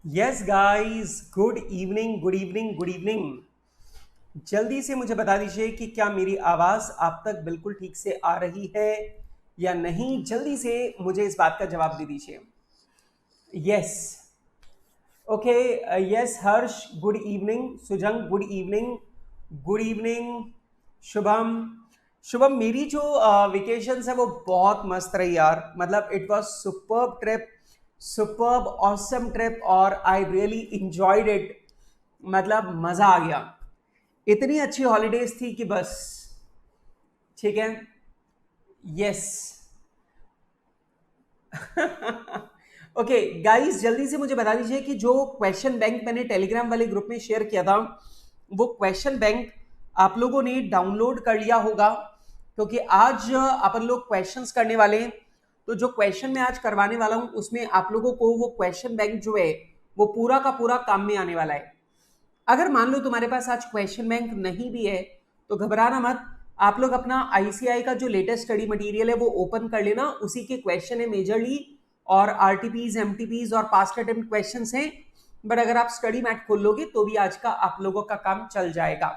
Yes guys, good evening good evening good evening. जल्दी से मुझे बता दीजिए कि क्या मेरी आवाज़ आप तक बिल्कुल ठीक से आ रही है या नहीं। जल्दी से मुझे इस बात का जवाब दे दीजिए। Yes. Okay. Yes Harsh, good evening. Sujang, good evening. Good evening. Shubham. Shubham, मेरी जो वेकेशंस है वो बहुत मस्त रही यार। मतलब it was superb trip, superb awesome trip, और आई रियली इंजॉयड इट। मतलब मजा आ गया। इतनी अच्छी हॉलीडेज थी कि बस। ठीक है। यस। ओके गाइस, जल्दी से मुझे बता दीजिए कि जो क्वेश्चन बैंक मैंने टेलीग्राम वाले ग्रुप में शेयर किया था, वो क्वेश्चन बैंक आप लोगों ने डाउनलोड कर लिया होगा, क्योंकि आज अपन लोग क्वेश्चंस करने वाले हैं। तो जो क्वेश्चन मैं आज करवाने वाला हूं उसमें आप लोगों को वो क्वेश्चन बैंक जो है वो पूरा का पूरा काम में आने वाला है। अगर मान लो तुम्हारे पास आज क्वेश्चन बैंक नहीं भी है तो घबराना मत। आप लोग अपना आईसीआई का जो लेटेस्ट स्टडी मटेरियल है वो ओपन कर लेना, उसी के क्वेश्चन है मेजरली, और आरटीपीज, एमटीपीज और पास्ट अटेम्प्ट क्वेश्चंस हैं। बट अगर आप स्टडी मैट खोल लोगे तो भी आज का आप लोगों का काम चल जाएगा।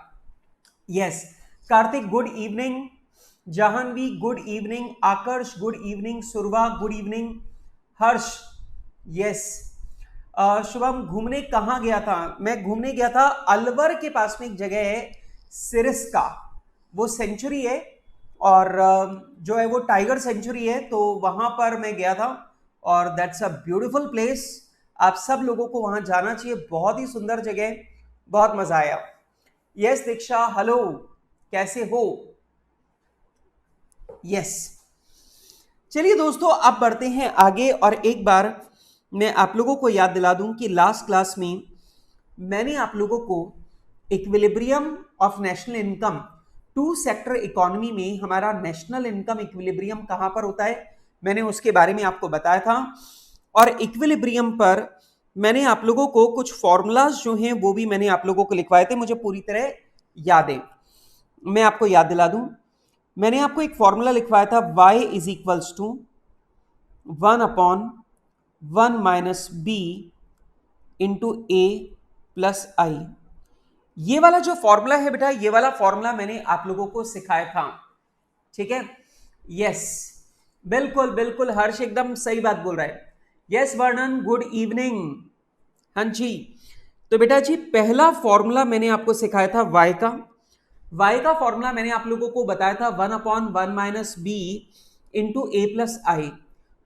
Yes. Kartik, good evening. Jahnavi, good evening. Aakarsh, good evening. Surva, good evening. Harsh, yes. Shubham, घूमने कहाँ गया था? मैं घूमने गया था अलवर के पास में एक जगह है सिरिस्का, वो सेंचुरी है, और जो है वो टाइगर सेंचुरी है, तो वहां पर मैं गया था। और दैट्स अ ब्यूटीफुल प्लेस। आप सब लोगों को वहां जाना चाहिए, बहुत ही सुंदर जगह, बहुत मजा आया। यस दीक्षा, हेलो, कैसे हो? यस। चलिए दोस्तों, अब बढ़ते हैं आगे। और एक बार मैं आप लोगों को याद दिला दूं कि लास्ट क्लास में मैंने आप लोगों को equilibrium of national income, two sector economy में हमारा नेशनल इनकम इक्विलिब्रियम कहां पर होता है, मैंने उसके बारे में आपको बताया था। और इक्विलिब्रियम पर मैंने आप लोगों को कुछ फॉर्मूलाज जो हैं वो भी मैंने आप लोगों को लिखवाए थे, मुझे पूरी तरह याद है। मैं आपको याद दिला दूं, मैंने आपको एक फॉर्मूला लिखवाया था, y is equals to 1/1 - b into A plus I. ये वाला जो फॉर्मूला है बेटा, ये वाला फॉर्मूला मैंने आप लोगों को सिखाया था। ठीक है। यस, बिल्कुल बिल्कुल, हर्ष एकदम सही बात बोल रहा है। यस वर्णन, गुड इवनिंग। हाँ जी। तो बेटा जी, पहला फॉर्मूला मैंने आपको सिखाया था y का। y का फॉर्मूला मैंने आप लोगों को बताया था 1/1 - b इंटू ए प्लस आई।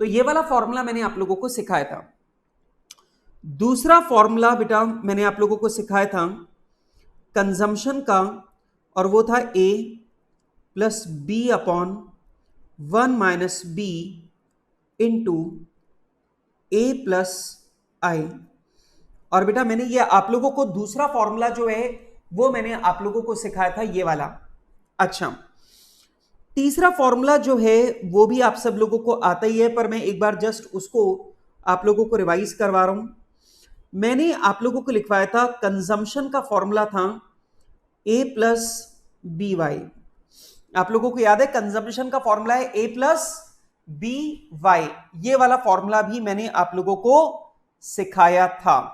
तो ये वाला फॉर्मूला मैंने आप लोगों को सिखाया था। दूसरा फॉर्मूला बेटा मैंने आप लोगों को सिखाया था कंजम्पशन का, और वो था a plus B upon 1 - b into A plus I. और बेटा मैंने ये आप लोगों को दूसरा फॉर्मूला जो है वो मैंने आप लोगों को सिखाया था, ये वाला। अच्छा, तीसरा फॉर्मूला जो है वो भी आप सब लोगों को आता ही है, पर मैं एक बार जस्ट उसको आप लोगों को रिवाइज करवा रहा हूं। मैंने आप लोगों को लिखवाया था कंजम्पशन का फॉर्मूला था ए प्लस बी वाई। आप लोगों को याद है कंजम्पशन का फॉर्मूला है ए प्लस बी वाई। ये वाला फॉर्मूला भी मैंने आप लोगों को सिखाया था।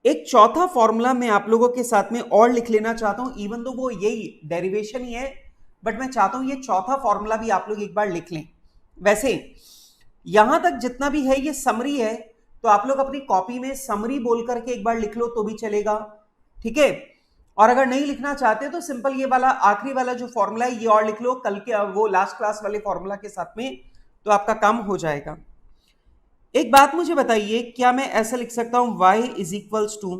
एक चौथा फॉर्मूला मैं आप लोगों के साथ में और लिख लेना चाहता हूं, इवन तो वो यही डेरिवेशन ही है, बट मैं चाहता हूं ये चौथा फॉर्मूला भी आप लोग एक बार लिख लें। वैसे यहां तक जितना भी है ये समरी है, तो आप लोग अपनी कॉपी में समरी बोल करके एक बार लिख लो तो भी चलेगा। ठीक है। और अगर नहीं लिखना चाहते तो सिंपल ये वाला आखिरी वाला जो फॉर्मूला है ये और लिख लो, कल के वो लास्ट क्लास वाले फॉर्मूला के साथ में, तो आपका काम हो जाएगा। एक बात मुझे बताइए, क्या मैं ऐसा लिख सकता हूं y is equals to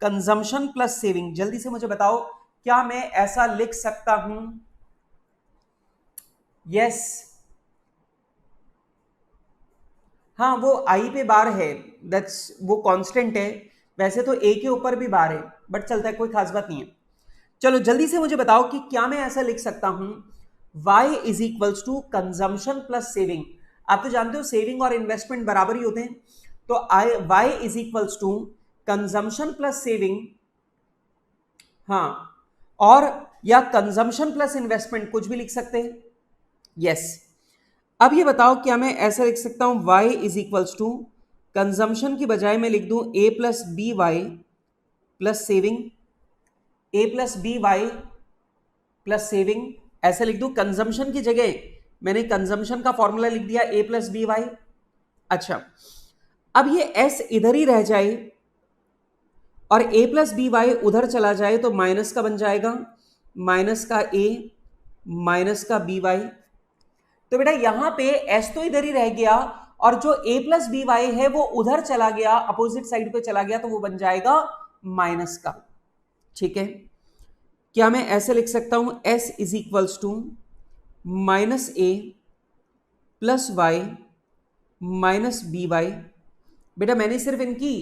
consumption plus saving? जल्दी से मुझे बताओ, क्या मैं ऐसा लिख सकता हूं? यस। हाँ, वो आई पे बार है, दैट्स वो कांस्टेंट है। वैसे तो ए के ऊपर भी बार है, बट चलता है, कोई खास बात नहीं है। चलो जल्दी से मुझे बताओ कि क्या मैं ऐसा लिख सकता हूं y is equals to consumption plus saving. आप तो जानते हो सेविंग और इन्वेस्टमेंट बराबर ही होते हैं, तो y is equals to consumption plus saving, हाँ, और या कंजम्पशन प्लस इन्वेस्टमेंट, कुछ भी लिख सकते हैं। यस। अब ये बताओ, क्या मैं ऐसा लिख सकता हूं y is equals to consumption की बजाय मैं लिख दूं a plus B Y plus saving, a plus B Y plus saving, ऐसे लिख दूं। कंजम्पशन की जगह मैंने कंजम्पशन का फॉर्मूला लिख दिया a प्लस बी वाई। अच्छा, अब ये s इधर ही रह जाए और a प्लस बी वाई उधर चला जाए तो माइनस का बन जाएगा, माइनस का a माइनस का बी वाई। तो बेटा यहां पे s तो इधर ही रह गया और जो a प्लस बी वाई है वो उधर चला गया, अपोजिट साइड पे चला गया, तो वो बन जाएगा माइनस का। ठीक है, क्या मैं ऐसे लिख सकता हूं s is equals to minus A plus Y minus B Y. बेटा मैंने सिर्फ इनकी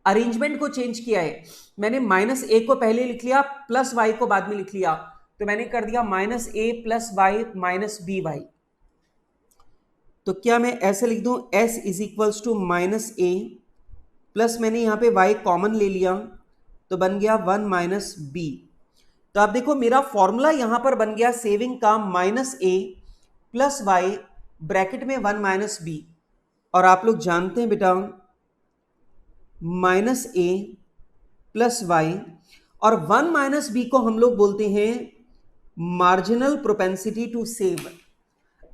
अरेंजमेंट को चेंज किया है, मैंने माइनस ए को पहले लिख लिया, प्लस वाई को बाद में लिख लिया, तो मैंने कर दिया minus A plus Y minus B Y. तो क्या मैं ऐसे लिख दूं s is equals to minus A plus मैंने यहां पे y कॉमन ले लिया तो बन गया 1 माइनस बी। तो आप देखो मेरा फॉर्मूला यहां पर बन गया सेविंग का minus A plus Y bracket में 1 माइनस बी। और आप लोग जानते हैं बेटा माइनस ए प्लस वाई और 1 माइनस बी को हम लोग बोलते हैं मार्जिनल प्रोपेंसिटी टू सेव।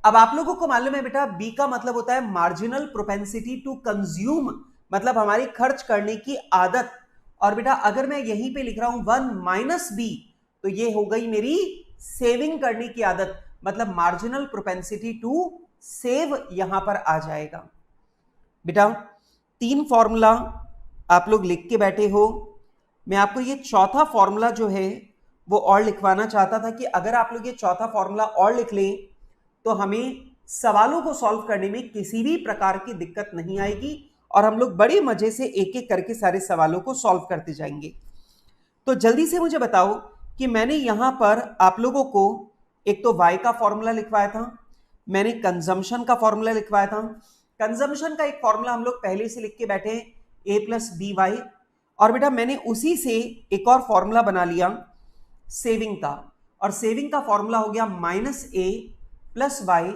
अब आप लोगों को मालूम है बेटा बी का मतलब होता है मार्जिनल प्रोपेंसिटी टू कंज्यूम, मतलब हमारी खर्च करने की आदत। और बेटा अगर मैं यहीं पे लिख रहा हूं 1 माइनस बी तो ये हो गई मेरी सेविंग करने की आदत, मतलब मार्जिनल प्रोपेंसिटी टू सेव यहां पर आ जाएगा। बेटा 3 फॉर्मूला आप लोग लिख के बैठे हो, मैं आपको ये चौथा फॉर्मूला जो है वो और लिखवाना चाहता था कि अगर आप लोग ये चौथा फॉर्मूला और लिख लें तो हमें सवालों को सॉल्व करने में किसी भी प्रकार की दिक्कत नहीं आएगी और हम लोग बड़े मजे से एक एक करके सारे सवालों को सॉल्व करते जाएंगे। तो जल्दी से मुझे बताओ कि मैंने यहां पर आप लोगों को एक तो y का फॉर्मूला लिखवाया था, मैंने कंजम्पशन का फॉर्मूला लिखवाया था। कंजम्पशन का एक फॉर्मूला हम लोग पहले से लिख के बैठे a प्लस बी वाई, और बेटा मैंने उसी से एक और फॉर्मूला बना लिया सेविंग का, और सेविंग का फॉर्मूला हो गया minus A plus Y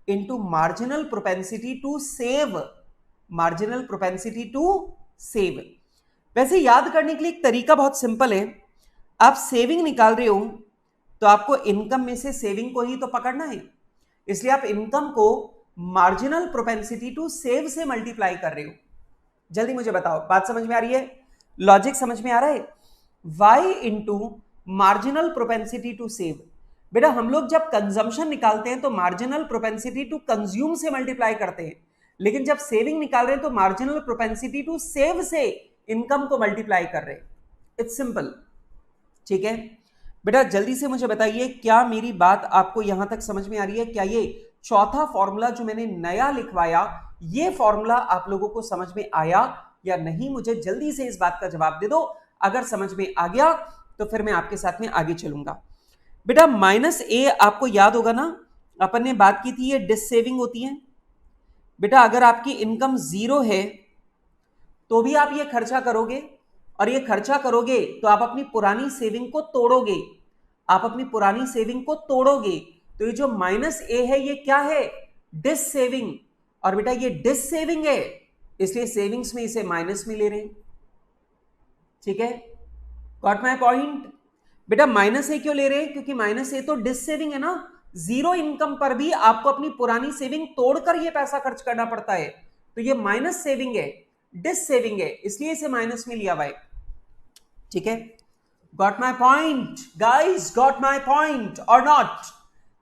into marginal propensity to save, marginal propensity to save. वैसे याद करने के लिए एक तरीका बहुत सिंपल है, आप सेविंग निकाल रहे हो तो आपको इनकम में से सेविंग को ही तो पकड़ना है, इसलिए आप इनकम को मार्जिनल प्रोपेंसिटी टू सेव से मल्टीप्लाई कर रहे हो। जल्दी मुझे बताओ, बात समझ में आ रही है, लॉजिक समझ में आ रहा है? y into marginal propensity to save. बेटा हम लोग जब कंजम्पशन निकालते हैं तो मार्जिनल प्रोपेंसिटी टू कंज्यूम से मल्टीप्लाई करते हैं, लेकिन जब सेविंग निकाल रहे हैं तो मार्जिनल प्रोपेंसिटी टू सेव से इनकम को मल्टीप्लाई कर रहे हैं। It's simple. ठीक है बेटा, जल्दी से मुझे बताइए क्या मेरी बात आपको यहां तक समझ में आ रही है? क्या ये चौथा फॉर्मूला जो मैंने नया लिखवाया ये फॉर्मूला आप लोगों को समझ में आया या नहीं? मुझे जल्दी से इस बात का जवाब दे दो। अगर समझ में आ गया तो फिर मैं आपके साथ में आगे चलूंगा। बेटा माइनस ए आपको याद होगा ना, अपन ने बात की थी ये डिस सेविंग होती है। बेटा अगर आपकी इनकम 0 है तो भी आप ये खर्चा करोगे, और ये खर्चा करोगे तो आप अपनी पुरानी सेविंग को तोड़ोगे, आप अपनी पुरानी सेविंग को तोड़ोगे। तो ये जो माइनस ए है ये क्या है? Dissaving. और बेटा ये डिस सेविंग है इसलिए सेविंग्स में इसे माइनस में ले रहे हैं। ठीक है, गॉट माय पॉइंट? बेटा माइनस ए क्यों ले रहे हैं? क्योंकि माइनस ए तो डिस सेविंग है ना, 0 इनकम पर भी आपको अपनी पुरानी सेविंग तोड़कर ये पैसा खर्च करना पड़ता है, तो ये माइनस सेविंग है, डिस सेविंग है, इसलिए इसे माइनस में लिया हुआ है। ठीक है, got my point guys? Got my point और नॉट?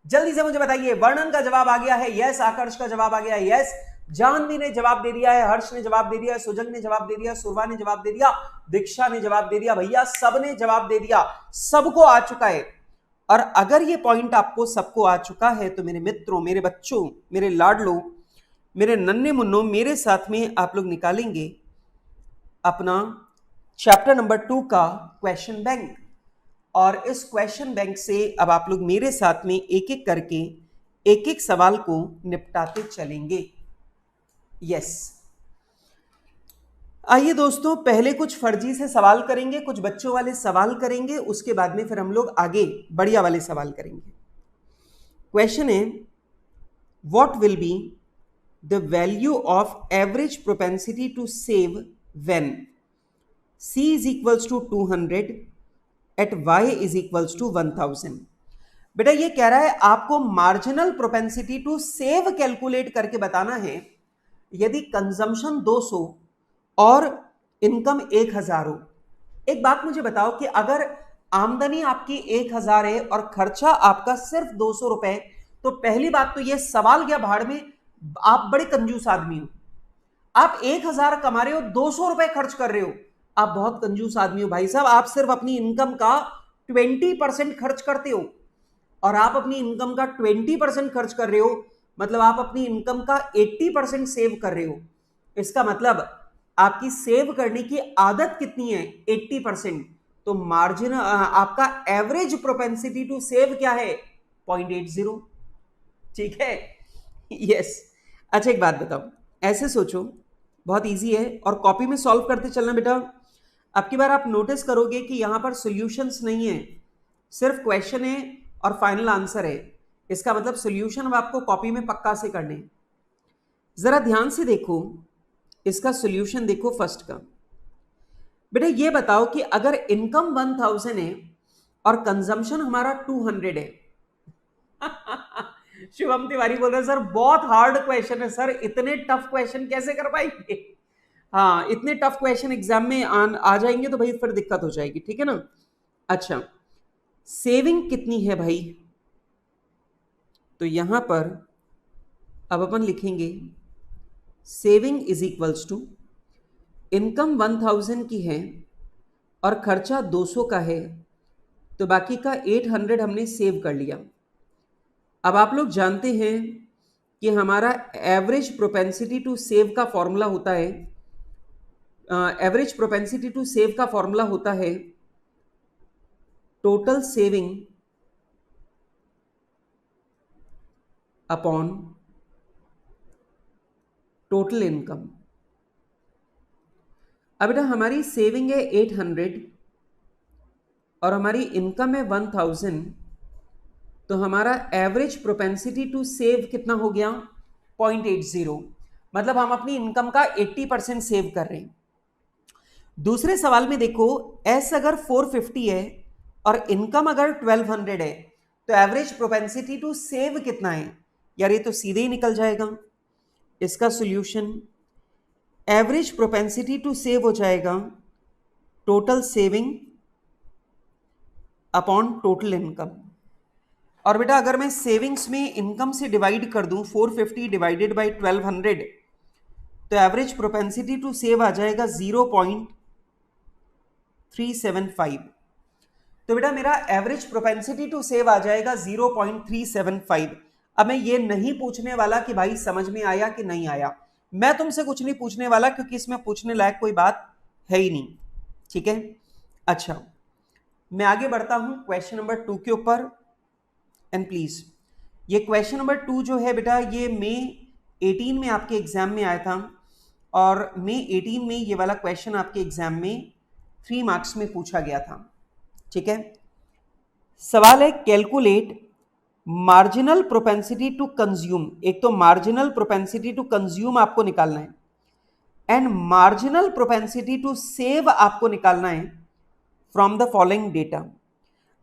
जल्दी से मुझे बताइए। वर्णन का जवाब आ गया है यस, आकर्ष का जवाब आ गया है यस, जानवी ने जवाब दे दिया है, हर्ष ने जवाब दे दिया है, सुजन ने जवाब दे दिया, सुरवा ने जवाब दे दिया, दीक्षा ने जवाब दे दिया, भैया सबने जवाब दे दिया, सबको आ चुका है। और अगर ये पॉइंट आपको सबको आ चुका है तो मेरे मित्रों, मेरे बच्चों, मेरे लाडलो, मेरे नन्हे मुन्नों, मेरे साथ में आप लोग निकालेंगे अपना चैप्टर नंबर 2 का क्वेश्चन बैंक। और इस क्वेश्चन बैंक से अब आप लोग मेरे साथ में एक एक करके एक एक सवाल को निपटाते चलेंगे। यस, आइए दोस्तों, पहले कुछ फर्जी से सवाल करेंगे, कुछ बच्चों वाले सवाल करेंगे, उसके बाद में फिर हम लोग आगे बढ़िया वाले सवाल करेंगे। क्वेश्चन है what will be the value of average propensity to save when C is equals to 200 at Y is equals to 1000। बेटा ये कह रहा है आपको marginal propensity to save calculate करके बताना है यदि कंजम्पशन 200 और इनकम 1000 हो। एक बात मुझे बताओ कि अगर आमदनी आपकी 1000 है और खर्चा आपका सिर्फ 200 रुपए, तो पहली बात तो ये सवाल गया भाड़ में, आप बड़े कंजूस आदमी हो। आप 1000 कमा रहे हो, 200 रुपए खर्च कर रहे हो, आप बहुत कंजूस आदमी हो भाई साहब। आप सिर्फ अपनी इनकम का 20% खर्च करते हो, और आप अपनी इनकम का 20% खर्च कर रहे हो, मतलब आप अपनी इनकम का 80% सेव कर रहे हो। इसका मतलब आपकी सेव करने की आदत कितनी है? 80%। तो मार्जिन आपका एवरेज प्रोपेंसिटी टू सेव क्या है? 0.80। ठीक है, यस। अच्छा एक बात बताओ, ऐसे सोचो, बहुत इजी है और कॉपी में सॉल्व करते चलना बेटा। अब की बार आप नोटिस करोगे कि यहां पर सॉल्यूशंस नहीं है, सिर्फ क्वेश्चन है और फाइनल आंसर है। इसका मतलब सॉल्यूशन अब आपको कॉपी में पक्का से करने। जरा ध्यान से देखो, इसका सॉल्यूशन देखो फर्स्ट का। बेटा ये बताओ कि अगर इनकम 1000 है और कंजम्पशन हमारा 200 है। शिवम तिवारी बोल रहे हैं सर बहुत हार्ड क्वेश्चन है सर, इतने टफ क्वेश्चन कैसे कर पाएंगे? हाँ, इतने टफ क्वेश्चन एग्जाम में आ जाएंगे तो भाई फिर दिक्कत हो जाएगी, ठीक है ना। अच्छा, सेविंग कितनी है भाई? तो यहां पर अब अपन लिखेंगे saving is equals to income 1000 की है और खर्चा 200 का है, तो बाकी का 800 हमने सेव कर लिया। अब आप लोग जानते हैं कि हमारा एवरेज प्रोपेंसिटी टू सेव का फॉर्मूला होता है, एवरेज प्रोपेंसिटी टू सेव का फॉर्मूला होता है total saving upon total income. अब बेटा हमारी सेविंग है 800 और हमारी इनकम है 1000, तो हमारा एवरेज प्रोपेंसिटी टू सेव कितना हो गया? 0.80। मतलब हम अपनी इनकम का 80% सेव कर रहे हैं। दूसरे सवाल में देखो, एस अगर 450 है और इनकम अगर 1200 है, तो एवरेज प्रोपेंसिटी टू सेव कितना है? यार ये तो सीधे ही निकल जाएगा। इसका solution average propensity to save हो जाएगा total saving upon total income. और बेटा अगर मैं सेविंग्स में इनकम से डिवाइड कर दूं 450 डिवाइडेड बाय 1200, तो एवरेज प्रोपेंसिटी टू सेव आ जाएगा 0.375। तो बेटा मेरा एवरेज प्रोपेंसिटी टू सेव आ जाएगा 0.375। अब मैं ये नहीं पूछने वाला कि भाई समझ में आया कि नहीं आया, मैं तुमसे कुछ नहीं पूछने वाला क्योंकि इसमें पूछने लायक कोई बात है ही नहीं, ठीक है। अच्छा मैं आगे बढ़ता हूं क्वेश्चन नंबर 2 के ऊपर। एंड प्लीज ये क्वेश्चन नंबर 2 जो है बेटा ये मई 18 में आपके एग्जाम में आया था, और मई 18 में ये वाला क्वेश्चन आपके एग्जाम में 3 मार्क्स में पूछा गया था, ठीक है। सवाल है calculate marginal propensity to consume. एक तो मार्जिनल प्रोपेंसिटी टू कंज्यूम आपको निकालना है, and marginal propensity to save आपको निकालना है फ्रॉम द फॉलोइंग डेटा।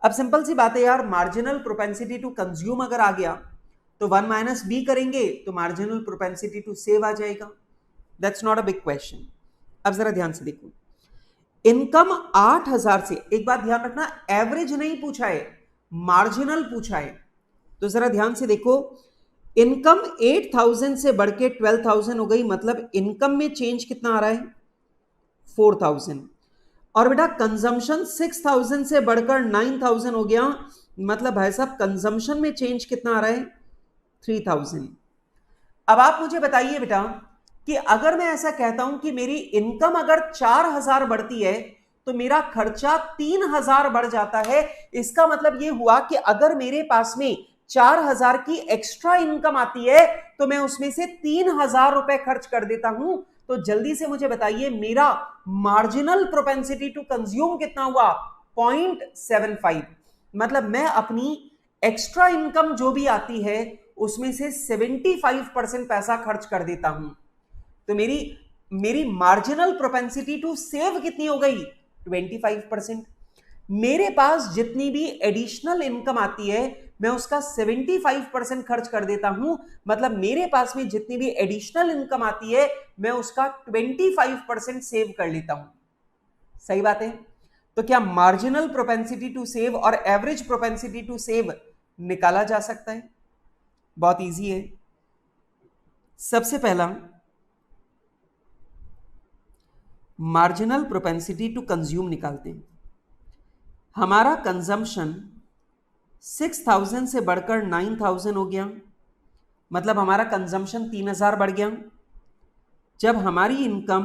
अब सिंपल सी बात है यार, मार्जिनल प्रोपेंसिटी टू कंज्यूम अगर आ गया तो 1 माइनस बी करेंगे तो मार्जिनल प्रोपेंसिटी टू सेव आ जाएगा। That's not a big question. अब जरा ध्यान से देखो, इनकम 8000 से, एक बात ध्यान रखना, एवरेज नहीं पूछा है, मार्जिनल पूछा है। तो जरा ध्यान से देखो, इनकम 8000 से बढ़ के 12000 हो गई, मतलब इनकम में चेंज कितना आ रहा है? 4000। और बेटा कंजम्पशन 6000 से बढ़कर 9000 हो गया, मतलब भाई साहब कंजम्पशन में चेंज कितना आ रहा है? 3000। अब आप मुझे बताइए बेटा कि अगर मैं ऐसा कहता हूं कि मेरी इनकम अगर 4000 बढ़ती है तो मेरा खर्चा 3000 बढ़ जाता है, इसका मतलब यह हुआ कि अगर मेरे पास में 4000 की एक्स्ट्रा इनकम आती है तो मैं उसमें से 3000 रुपए खर्च कर देता हूं। तो जल्दी से मुझे बताइए मेरा मार्जिनल प्रोपेंसिटी टू कंज्यूम कितना हुआ? 0.75। मतलब मैं अपनी एक्स्ट्रा इनकम जो भी आती है उसमें से 75% पैसा खर्च कर देता हूं, तो मेरी मार्जिनल प्रोपेंसिटी टू सेव कितनी हो गई? 25%। मेरे पास जितनी भी एडिशनल इनकम आती है मैं उसका 75% खर्च कर देता हूं, मतलब मेरे पास में जितनी भी एडिशनल इनकम आती है मैं उसका 25% सेव कर लेता हूं। सही बात है? तो क्या मार्जिनल प्रोपेंसिटी टू सेव और एवरेज प्रोपेंसिटी टू सेव निकाला जा सकता है? बहुत इजी है। सबसे पहला मार्जिनल प्रोपेंसिटी टू कंज्यूम निकालते हैं। हमारा कंजम्पशन 6000 से बढ़कर 9000 हो गया, मतलब हमारा कंजम्पशन 3000 बढ़ गया। जब हमारी इनकम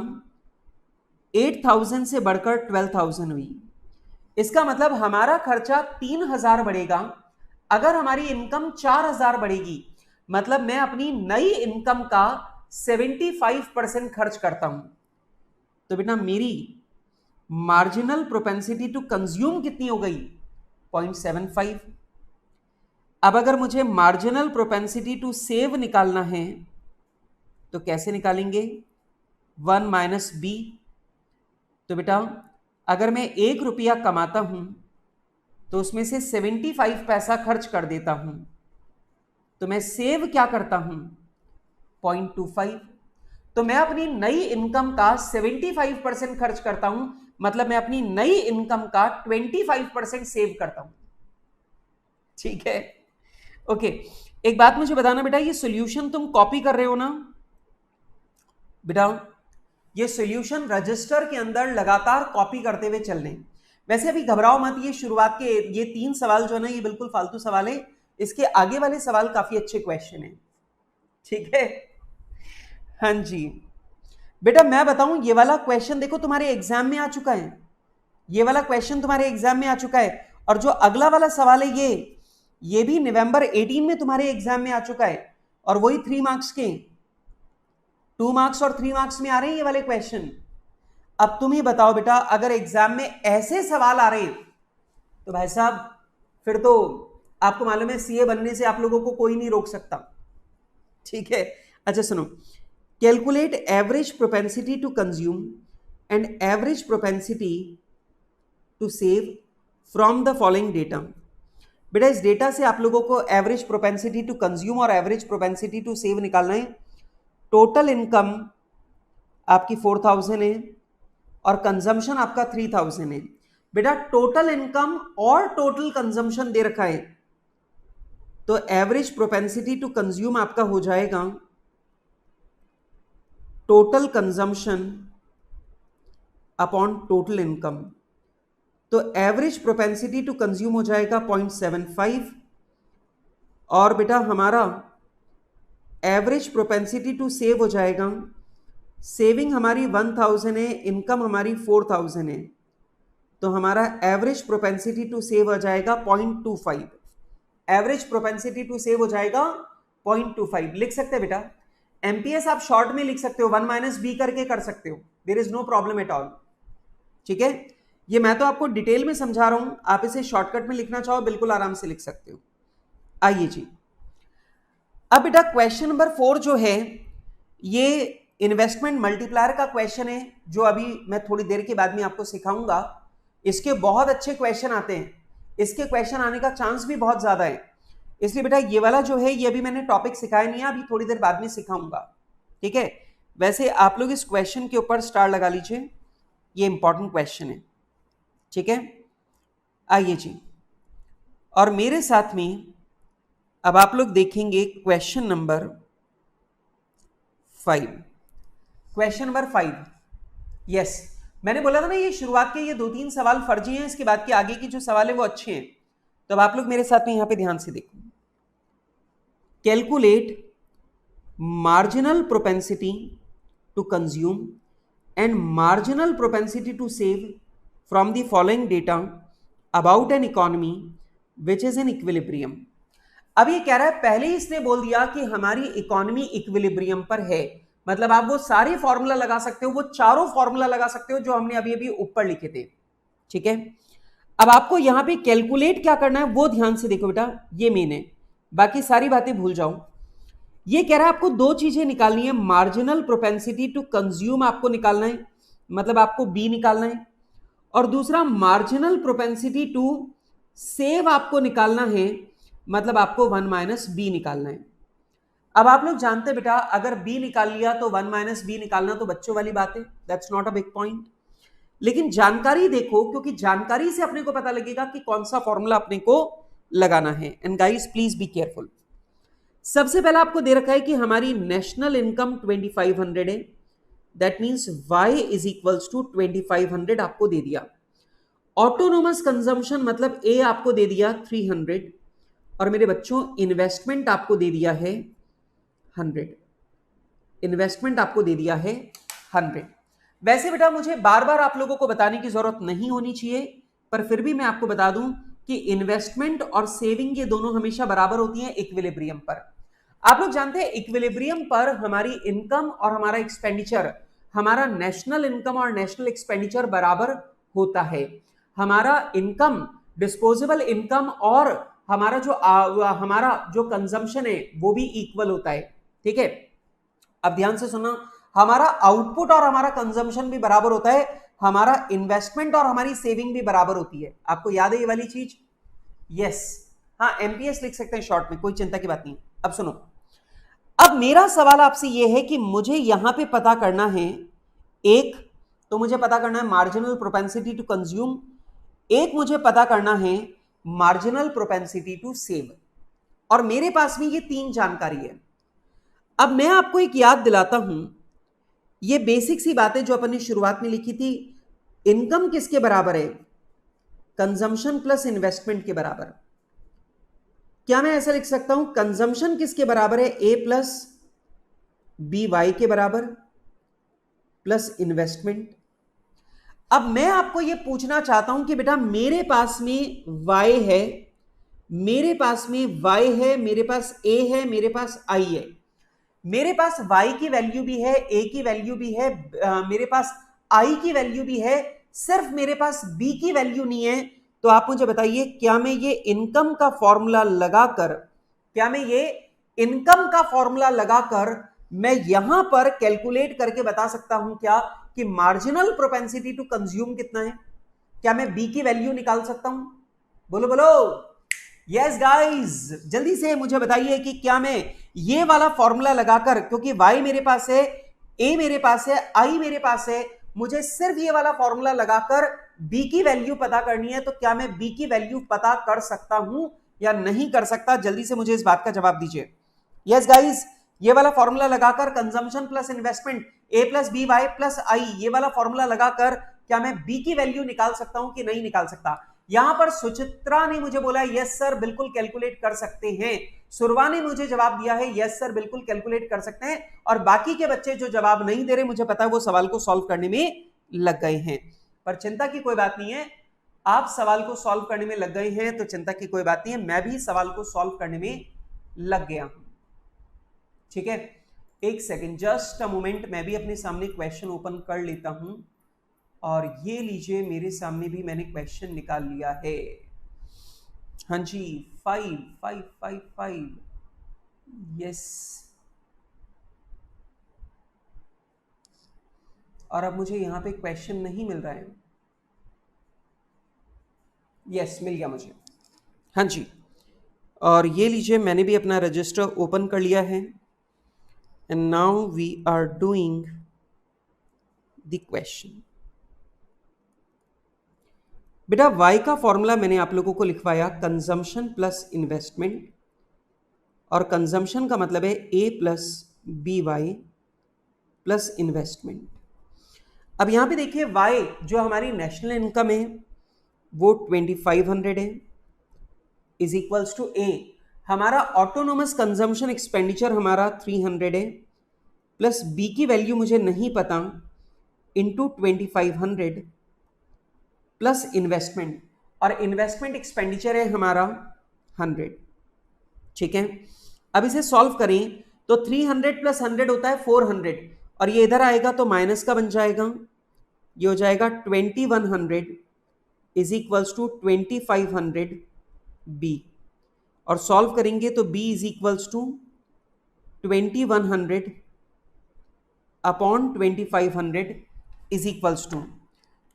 8000 से बढ़कर 12000 हुई, इसका मतलब हमारा खर्चा 3000 बढ़ेगा। अगर हमारी इनकम 4000 बढ़ेगी, मतलब मैं अपनी नई इनकम का 75% खर्च करता हूं, तो बेटा मेरी मार्जिनल प्रोपेंसिटी टू कंज्यूम कितनी हो गई? 0.75। अब अगर मुझे मार्जिनल प्रोपेंसिटी टू सेव निकालना है तो कैसे निकालेंगे? 1 माइनस बी। तो बेटा अगर मैं 1 रुपया कमाता हूं तो उसमें से 75 पैसा खर्च कर देता हूं, तो मैं सेव क्या करता हूं? 0.25। तो मैं अपनी नई इनकम का 75% खर्च करता हूं, मतलब मैं अपनी नई इनकम का 25% सेव करता हूं। ठीक है? ओके, एक बात मुझे बताना बेटा, ये सॉल्यूशन तुम कॉपी कर रहे हो ना? बेटा ये सॉल्यूशन रजिस्टर के अंदर लगातार कॉपी करते हुए चलने। वैसे अभी घबराओ मत, ये शुरुआत के ये 3 सवाल जो है ना ये बिल्कुल फालतू सवाल है, इसके आगे वाले सवाल काफी अच्छे क्वेश्चन हैं। ठीक है? हाँ जी बेटा, मैं बताऊं ये वाला क्वेश्चन देखो तुम्हारे एग्जाम में आ चुका है, ये वाला क्वेश्चन तुम्हारे एग्जाम में आ चुका है। और जो अगला वाला सवाल है ये भी नवंबर 18 में तुम्हारे एग्जाम में आ चुका है, और वही 3 मार्क्स के, 2 मार्क्स और 3 मार्क्स में आ रहे हैं ये वाले क्वेश्चन। अब तुम ही बताओ बेटा, अगर एग्जाम में ऐसे सवाल आ रहे तो भाई साहब फिर तो आपको मालूम है सीए बनने से आप लोगों को कोई नहीं रोक सकता। ठीक है? अच्छा सुनो, calculate average propensity to consume and average propensity to save from the following data. बेटा इस डेटा से आप लोगों को एवरेज प्रोपेंसिटी टू कंज्यूम और एवरेज प्रोपेंसिटी टू सेव निकालना है। टोटल इनकम आपकी 4000 है और कंजम्पशन आपका 3000 है। बेटा टोटल इनकम और टोटल कंजम्पशन दे रखा है, तो एवरेज प्रोपेंसिटी टू कंज्यूम आपका हो जाएगा total consumption upon total income. तो एवरेज प्रोपेंसिटी टू कंज्यूम हो जाएगा 0.75, और बेटा हमारा एवरेज प्रोपेंसिटी टू सेव हो जाएगा, सेविंग हमारी 1000 है, इनकम हमारी 4000 है, तो हमारा एवरेज प्रोपेंसिटी टू सेव हो जाएगा 0.25। एवरेज प्रोपेंसिटी टू सेव हो जाएगा 0.25। लिख सकते हैं बेटा, एमपीएस आप शॉर्ट में लिख सकते हो, 1 माइनस बी करके कर सकते हो, there is no problem at all. ठीक है? ये मैं तो आपको डिटेल में समझा रहा हूं, आप इसे शॉर्टकट में लिखना चाहो बिल्कुल आराम से लिख सकते हो। आइए जी, अब बेटा क्वेश्चन नंबर 4 जो है ये इन्वेस्टमेंट मल्टीप्लायर का क्वेश्चन है, जो अभी मैं थोड़ी देर के बाद में आपको सिखाऊंगा। इसके बहुत अच्छे क्वेश्चन आते हैं, इसके क्वेश्चन आने का चांस भी बहुत ज्यादा है, इसलिए बेटा ये वाला जो है ये अभी मैंने टॉपिक सिखाया नहीं है, अभी थोड़ी देर बाद में सिखाऊंगा। ठीक है? वैसे आप लोग इस क्वेश्चन के ऊपर स्टार लगा लीजिए, ये इंपॉर्टेंट क्वेश्चन है। ठीक है? आइए जी, और मेरे साथ में अब आप लोग देखेंगे question number 5। Question number 5, yes मैंने बोला था ना ये शुरुआत के ये 2-3 सवाल फर्जी हैं, इसके बाद के आगे की जो सवाल है वो अच्छे हैं। तो अब आप लोग मेरे साथ में यहां पे ध्यान से देखो। Calculate marginal propensity to consume and marginal propensity to save from the following data about an economy which is in equilibrium. अब ये कह रहा है, पहले ही इसने बोल दिया कि हमारी इकोनॉमी इक्विलिब्रियम पर है, मतलब आप वो सारे फॉर्मूला लगा सकते हो, वो चारों फॉर्मूला लगा सकते हो जो हमने अभी अभी ऊपर लिखे थे। ठीक है? अब आपको यहां पे कैलकुलेट क्या करना है वो ध्यान से देखो बेटा, ये मेन है। बाकी सारी बातें भूल जाओ। ये कह रहा है आपको दो चीजें निकालनी है, मार्जिनल प्रोपेंसिटी टू कंज्यूम आपको निकालना है, मतलब आपको बी निकालना है, और दूसरा मार्जिनल प्रोपेंसिटी टू सेव आपको निकालना है, मतलब आपको 1 माइनस बी निकालना है। अब आप लोग जानते हैं बेटा, अगर बी निकाल लिया तो 1 माइनस बी निकालना तो बच्चों वाली बात है, that's not a big point. लेकिन जानकारी देखो, क्योंकि जानकारी से अपने को पता लगेगा कि कौन सा फॉर्मूला अपने को लगाना है। And guys please be careful. सबसे पहला आपको दे रखा है कि हमारी नेशनल इनकम 2500 है, that means y is equals to 2500 आपको दे दिया। ऑटोनोमस कंजम्पशन मतलब ए आपको दे दिया 300, और मेरे बच्चों इन्वेस्टमेंट आपको दे दिया है 100। इन्वेस्टमेंट आपको दे दिया है 100। वैसे बेटा मुझे बार बार आप लोगों को बताने की जरूरत नहीं होनी चाहिए, पर फिर भी मैं आपको बता दूं कि इन्वेस्टमेंट और सेविंग ये दोनों हमेशा बराबर होती हैं इक्विलिब्रियम पर। आप लोग जानते हैं इक्विलिब्रियम पर हमारी इनकम और हमारा एक्सपेंडिचर, हमारा नेशनल इनकम और नेशनल एक्सपेंडिचर बराबर होता है। हमारा इनकम, डिस्पोजेबल इनकम और हमारा जो कंजम्पशन है वो भी इक्वल होता है। ठीक है, अब ध्यान से सुनना, हमारा आउटपुट और हमारा कंजम्पशन भी बराबर होता है, हमारा इन्वेस्टमेंट और हमारी सेविंग भी बराबर होती है। आपको याद है ये वाली चीज? यस, हाँ एमपीएस लिख सकते हैं शॉर्ट में, कोई चिंता की बात नहीं। अब सुनो, अब मेरा सवाल आपसे यह है कि मुझे यहां पे पता करना है, एक तो मुझे पता करना है मार्जिनल प्रोपेंसिटी टू कंज्यूम, एक मुझे पता करना है मार्जिनल प्रोपेंसिटी टू सेव, और मेरे पास में ये तीन जानकारी है। अब मैं आपको एक याद दिलाता हूं, ये बेसिक सी बातें जो अपन ने शुरुआत में लिखी थी, इनकम किसके बराबर है? कंजम्पशन प्लस इन्वेस्टमेंट के बराबर। क्या मैं ऐसा लिख सकता हूं, कंजम्पशन किसके बराबर है? ए प्लस बी वाई के बराबर प्लस इन्वेस्टमेंट। अब मैं आपको यह पूछना चाहता हूं कि बेटा मेरे पास में y है, मेरे पास में y है, मेरे पास a है, मेरे पास i है, मेरे पास y की वैल्यू भी है, a की वैल्यू भी है, मेरे पास i की वैल्यू भी है, सिर्फ मेरे पास b की वैल्यू नहीं है। तो आप मुझे बताइए, क्या मैं ये इनकम का फॉर्मूला लगाकर, क्या मैं ये इनकम का फॉर्मूला लगाकर मैं यहां पर कैलकुलेट करके बता सकता हूं क्या कि मार्जिनल प्रोपेंसिटी टू कंज्यूम कितना है? क्या मैं बी की वैल्यू निकाल सकता हूं? बोलो बोलो यस गाइस, जल्दी से मुझे बताइए कि क्या मैं ये वाला फॉर्मूला लगाकर, क्योंकि y मेरे पास है, a मेरे पास है, i मेरे पास है, मुझे सिर्फ ये वाला फॉर्मूला लगाकर b की वैल्यू पता करनी है, तो क्या मैं b की वैल्यू पता कर सकता हूं या नहीं कर सकता? जल्दी से मुझे इस बात का जवाब दीजिए। यस गाइस, ये वाला फॉर्मूला लगाकर consumption plus investment a plus B Y plus I, ये वाला फॉर्मूला लगाकर क्या मैं b की वैल्यू निकाल सकता हूं कि नहीं निकाल सकता? यहां पर सुचित्रा ने मुझे बोला यस सर बिल्कुल कैलकुलेट कर सकते हैं, सुरवा ने मुझे जवाब दिया है यस सर बिल्कुल कैलकुलेट कर सकते हैं, और बाकी के बच्चे जो जवाब नहीं दे रहे, मुझे पता है वो सवाल को सॉल्व करने में लग गए हैं। पर चिंता की कोई बात नहीं है, आप सवाल को सॉल्व करने में लग गए हैं तो चिंता की कोई बात नहीं है, मैं भी सवाल को सॉल्व करने में लग गया हूं। ठीक है, एक सेकेंड, जस्ट अ मोमेंट, मैं भी अपने सामने क्वेश्चन ओपन कर लेता हूं, और ये लीजिए मेरे सामने भी मैंने क्वेश्चन निकाल लिया है। हाँ जी, 5555, यस, और अब मुझे यहां पे क्वेश्चन नहीं मिल रहा है। यस, मिल गया मुझे। हाँ जी, और ये लीजिए मैंने भी अपना रजिस्टर ओपन कर लिया है, and now we are doing the question. बेटा y का फॉर्मूला मैंने आप लोगों को लिखवाया कंजम्पशन प्लस इन्वेस्टमेंट, और कंजम्पशन का मतलब है a plus B Y plus investment. अब यहां पे देखिए y जो हमारी नेशनल इनकम है वो 2500 है, इज इक्वल्स टू a, हमारा ऑटोनोमस कंजम्पशन एक्सपेंडिचर हमारा 300 है, प्लस b की वैल्यू मुझे नहीं पता, इंटू 2500 प्लस इन्वेस्टमेंट, और इन्वेस्टमेंट एक्सपेंडिचर है हमारा 100। ठीक है, अब इसे सॉल्व करें तो 300 प्लस 100 होता है 400, और ये इधर आएगा तो माइनस का बन जाएगा, ये हो जाएगा 2100 इज इक्वल्स टू 2500 बी। और सॉल्व करेंगे तो b is equals to 2100 upon 2500 is equals to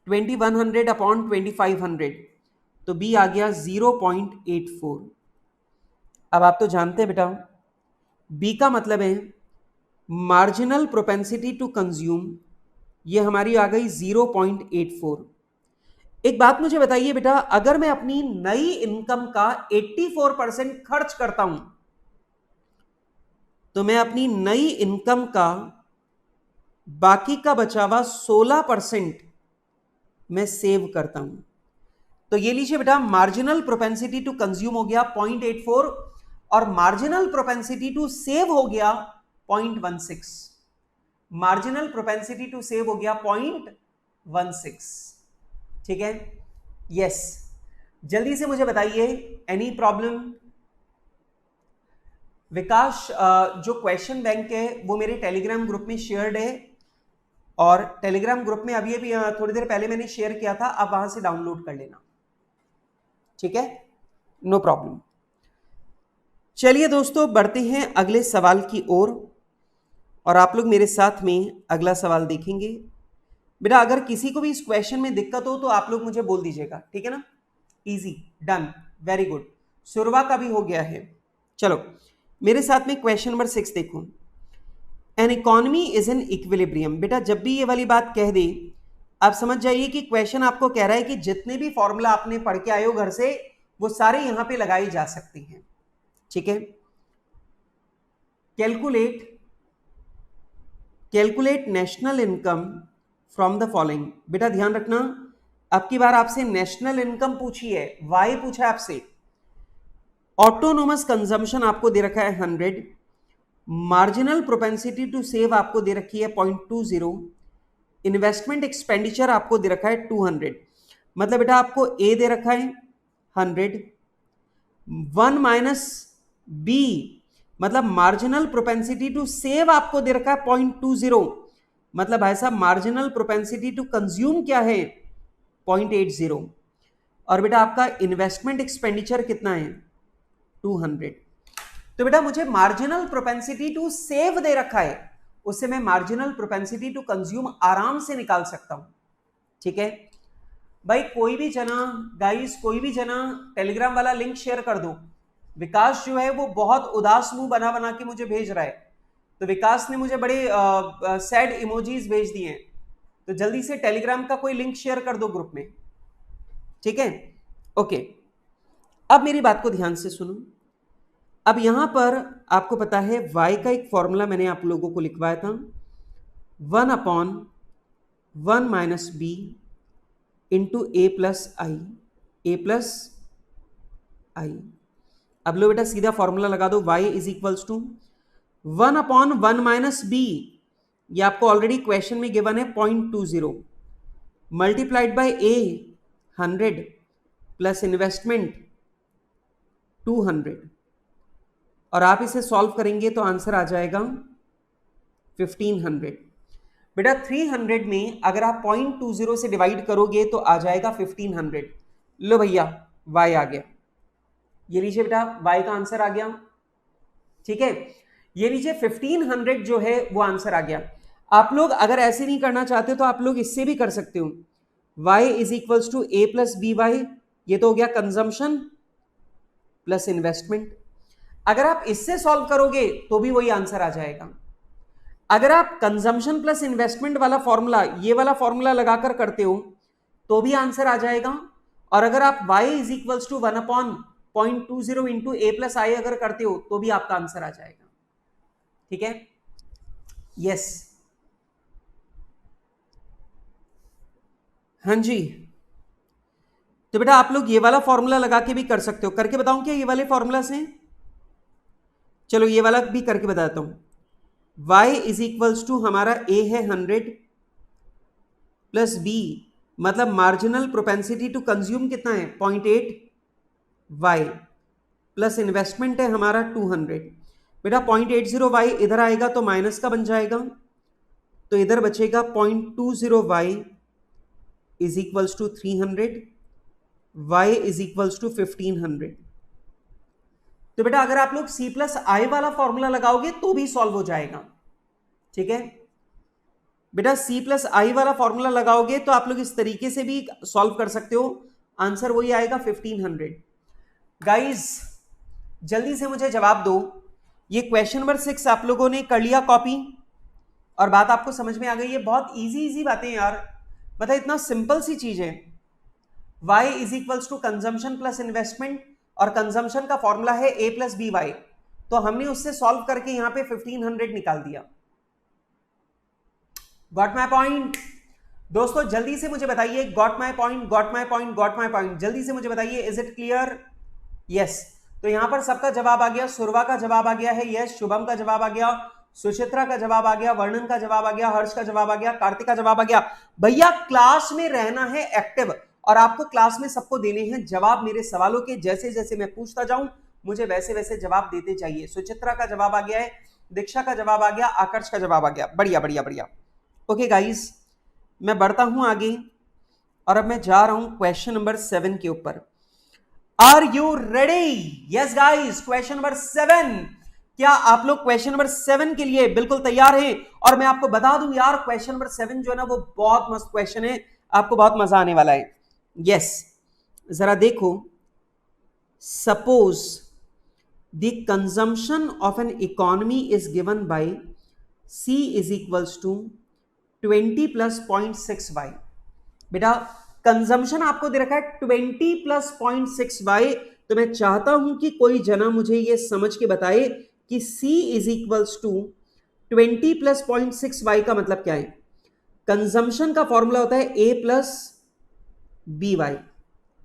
2100 upon 2500, तो b आ गया 0.84। अब आप तो जानते हैं बेटा b का मतलब है मार्जिनल प्रोपेंसिटी टू कंज्यूम, ये हमारी आ गई 0.84। एक बात मुझे बताइए बेटा, अगर मैं अपनी नई इनकम का 84% खर्च करता हूं तो मैं अपनी नई इनकम का बाकी का बचा हुआ 16% मैं सेव करता हूं। तो ये लीजिए बेटा, मार्जिनल प्रोपेंसिटी टू कंज्यूम हो गया 0.84 और मार्जिनल प्रोपेंसिटी टू सेव हो गया 0.16। मार्जिनल प्रोपेंसिटी टू सेव हो गया 0.16। ठीक है, यस। जल्दी से मुझे बताइए, एनी प्रॉब्लम? विकास, जो क्वेश्चन बैंक है वो मेरे टेलीग्राम ग्रुप में शेयर्ड है और टेलीग्राम ग्रुप में अभी थोड़ी देर पहले मैंने शेयर किया था, आप वहां से डाउनलोड कर लेना। ठीक है, नो प्रॉब्लम। चलिए दोस्तों, बढ़ते हैं अगले सवाल की ओर और आप लोग मेरे साथ में अगला सवाल देखेंगे। बेटा अगर किसी को भी इस क्वेश्चन में दिक्कत हो तो आप लोग मुझे बोल दीजिएगा, ठीक है ना? Easy, done, very good. सुरवा का भी हो गया है। चलो मेरे साथ में क्वेश्चन नंबर 6 देखो। N economy is an equilibrium. बेटा जब भी ये वाली बात कह दे आप समझ जाइए कि क्वेश्चन आपको कह रहा है कि जितने भी फॉर्मूला आपने पढ़ के आए हो घर से वो सारे यहां पे लगाए जा सकते हैं। ठीक है, calculate national income from the following. बेटा ध्यान रखना, अब की बार आपसे नेशनल इनकम पूछी है, वाई पूछा है आपसे। ऑटोनोमस कंजम्पशन आपको दे रखा है 100, मार्जिनल प्रोपेंसिटी टू सेव आपको दे रखी है 0.20, इन्वेस्टमेंट एक्सपेंडिचर आपको दे रखा है 200। मतलब बेटा आपको ए दे रखा है 100, 1 माइनस बी मतलब मार्जिनल प्रोपेंसिटी टू सेव आपको दे रखा है 0.20। मतलब भाई साहब मार्जिनल प्रोपेंसिटी टू कंज्यूम क्या है 0.80। और बेटा आपका इन्वेस्टमेंट एक्सपेंडिचर कितना है 200। तो बेटा मुझे मार्जिनल प्रोपेंसिटी टू सेव दे रखा है, उससे मैं मार्जिनल प्रोपेंसिटी टू कंज्यूम आराम से निकाल सकता हूं। ठीक है भाई, कोई भी जना गाइस, कोई भी जना टेलीग्राम वाला लिंक शेयर कर दो। विकास जो है वो बहुत उदास मुंह बना बना के मुझे भेज रहा है, तो विकास ने मुझे बड़े सैड इमोजीज भेज दिए हैं, तो जल्दी से टेलीग्राम का कोई लिंक शेयर कर दो ग्रुप में। ठीक है, ओके। अब मेरी बात को ध्यान से सुनो। अब यहां पर आपको पता है y का एक फॉर्मूला मैंने आप लोगों को लिखवाया था, 1/1 minus B into A plus I. अब लो बेटा सीधा फॉर्मूला लगा दो, y is equals to 1/1 minus B, ये आपको ऑलरेडी क्वेश्चन में गिवन है 0.20, multiplied by A 100 plus investment 200, और आप इसे सॉल्व करेंगे तो आंसर आ जाएगा 1500। बेटा 300 में अगर आप 0.20 से डिवाइड करोगे तो आ जाएगा 1500। लो भैया y आ गया, ये लीजिए बेटा y का आंसर आ गया। ठीक है, ये लीजिए 1500 जो है वो आंसर आ गया। आप लोग अगर ऐसे नहीं करना चाहते तो आप लोग इससे भी कर सकते हो, y is equals to A plus B Y, ये तो हो गया कंजम्पशन प्लस इन्वेस्टमेंट। अगर आप इससे सॉल्व करोगे तो भी वही आंसर आ जाएगा। अगर आप कंजम्पशन प्लस इन्वेस्टमेंट वाला फॉर्मूला, ये वाला फॉर्मूला लगाकर करते हो तो भी आंसर आ जाएगा। और अगर आप y is equals to 1/0.20 into A plus I अगर करते हो तो भी आपका आंसर आ जाएगा। ठीक है, यस, हाँ जी। तो बेटा आप लोग ये वाला फॉर्मूला लगा के भी कर सकते हो, करके बताऊं क्या ये वाले फॉर्मूला से? चलो ये वाला भी करके बताता हूं। y इज इक्वल्स टू हमारा a है 100 प्लस b मतलब मार्जिनल प्रोपेंसिटी टू कंज्यूम कितना है 0.8 y प्लस इन्वेस्टमेंट है हमारा 200। बेटा 0.80 y इधर आएगा तो माइनस का बन जाएगा, तो इधर बचेगा 0.20 y is equals to 300, y is equals to 1500। तो बेटा अगर आप लोग C प्लस आई वाला फॉर्मूला लगाओगे तो भी सॉल्व हो जाएगा, ठीक है बेटा। C प्लस आई वाला फॉर्मूला लगाओगे तो आप लोग इस तरीके से भी सॉल्व कर सकते हो, आंसर वही आएगा 1500। गाइस जल्दी से मुझे जवाब दो, ये क्वेश्चन नंबर 6 आप लोगों ने कर लिया कॉपी और बात आपको समझ में आ गई है? बहुत इजी बातें यार, बता इतना सिंपल सी चीज है। y is equals to consumption plus investment और कंजम्पशन का फॉर्मूला है a प्लस बी वाई, तो हमने उससे सॉल्व करके यहां पे 1500 निकाल दिया। Got my point? दोस्तों जल्दी से मुझे बताइए, got my point, got my point, got my point, जल्दी से मुझे बताइए, इज इट क्लियर? यस। तो यहां पर सबका जवाब आ गया, सुरवा का जवाब आ गया है यस, शुभम का जवाब आ गया, सुचित्रा का जवाब आ गया, वर्णन का जवाब आ गया, हर्ष का जवाब आ गया, कार्तिक का जवाब आ गया। भैया क्लास में रहना है एक्टिव और आपको क्लास में सबको देने हैं जवाब मेरे सवालों के, जैसे जैसे मैं पूछता जाऊं मुझे वैसे वैसे जवाब देते चाहिए। सुचित्रा का जवाब आ गया है, दीक्षा का जवाब आ गया, आकर्ष का जवाब आ गया, बढ़िया बढ़िया बढ़िया। ओके गाइस मैं बढ़ता हूं आगे और अब मैं जा रहा हूं क्वेश्चन नंबर 7 के ऊपर। Are you ready? Yes guys, question number 7। क्या आप लोग क्वेश्चन नंबर 7 के लिए बिल्कुल तैयार हैं? और मैं आपको बता दूं यार क्वेश्चन नंबर 7 जो है ना वो बहुत मस्त क्वेश्चन है, आपको बहुत मजा आने वाला है। यस जरा देखो, suppose the consumption of an economy is given by C is equals to 20 plus 0.6y। बेटा कंजम्पशन आपको दे रखा है 20 प्लस 0.6y, तो मैं चाहता हूं कि कोई जना मुझे ये समझ के बताए कि C is equals to 20 plus 0.6y का मतलब क्या है। कंजम्पशन का फॉर्मूला होता है a plus B Y,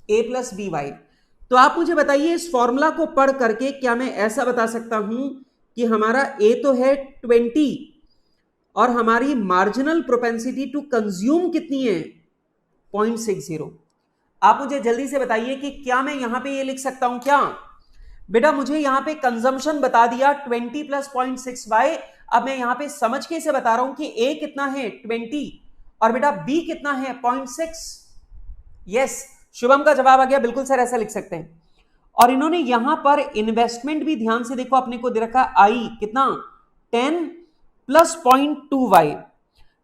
A plus B Y. तो आप मुझे बताइए इस फॉर्मूला को पढ़ करके क्या मैं ऐसा बता सकता हूं कि हमारा a तो है 20 और हमारी मार्जिनल प्रोपेंसिटी टू कंज्यूम कितनी है 0.60। आप मुझे जल्दी से बताइए कि क्या मैं यहां पे ये लिख सकता हूं क्या? बेटा मुझे यहां पे कंजम्पशन बता दिया 20 प्लस 0.6y, अब मैं यहां पे समझ के से बता रहा हूं कि a कितना है 20 और बेटा b कितना है 0.6। यस शुभम का जवाब आ गया, बिल्कुल सर ऐसा लिख सकते हैं। और इन्होंने यहां पर इन्वेस्टमेंट भी ध्यान से देखो अपने को दे रखा i कितना 10 प्लस 0.2y।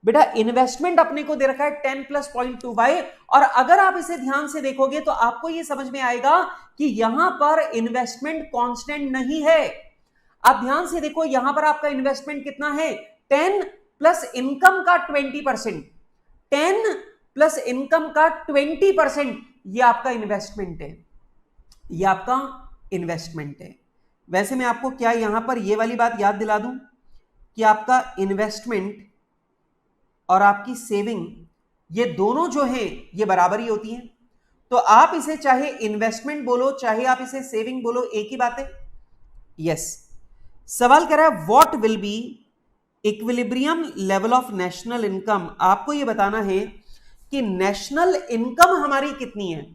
बेटा इन्वेस्टमेंट अपने को दे रखा है 10 प्लस 0.2y और अगर आप इसे ध्यान से देखोगे तो आपको यह समझ में आएगा कि यहां पर इन्वेस्टमेंट कांस्टेंट नहीं है। आप ध्यान से देखो यहां पर आपका इन्वेस्टमेंट कितना है 10 प्लस इनकम का 20%, 10 प्लस इनकम का 20%, ये आपका इन्वेस्टमेंट है, ये आपका इन्वेस्टमेंट है। वैसे मैं आपको क्या यहां पर ये वाली बात याद दिला दूं कि आपका इन्वेस्टमेंट और आपकी सेविंग ये दोनों जो हैं ये बराबर ही होती हैं। तो आप इसे चाहे इन्वेस्टमेंट बोलो चाहे आप इसे सेविंग बोलो, एक ही बात है। यस सवाल कर रहा है what will B equilibrium level of national income. आपको ये बताना है कि नेशनल इनकम हमारी कितनी है।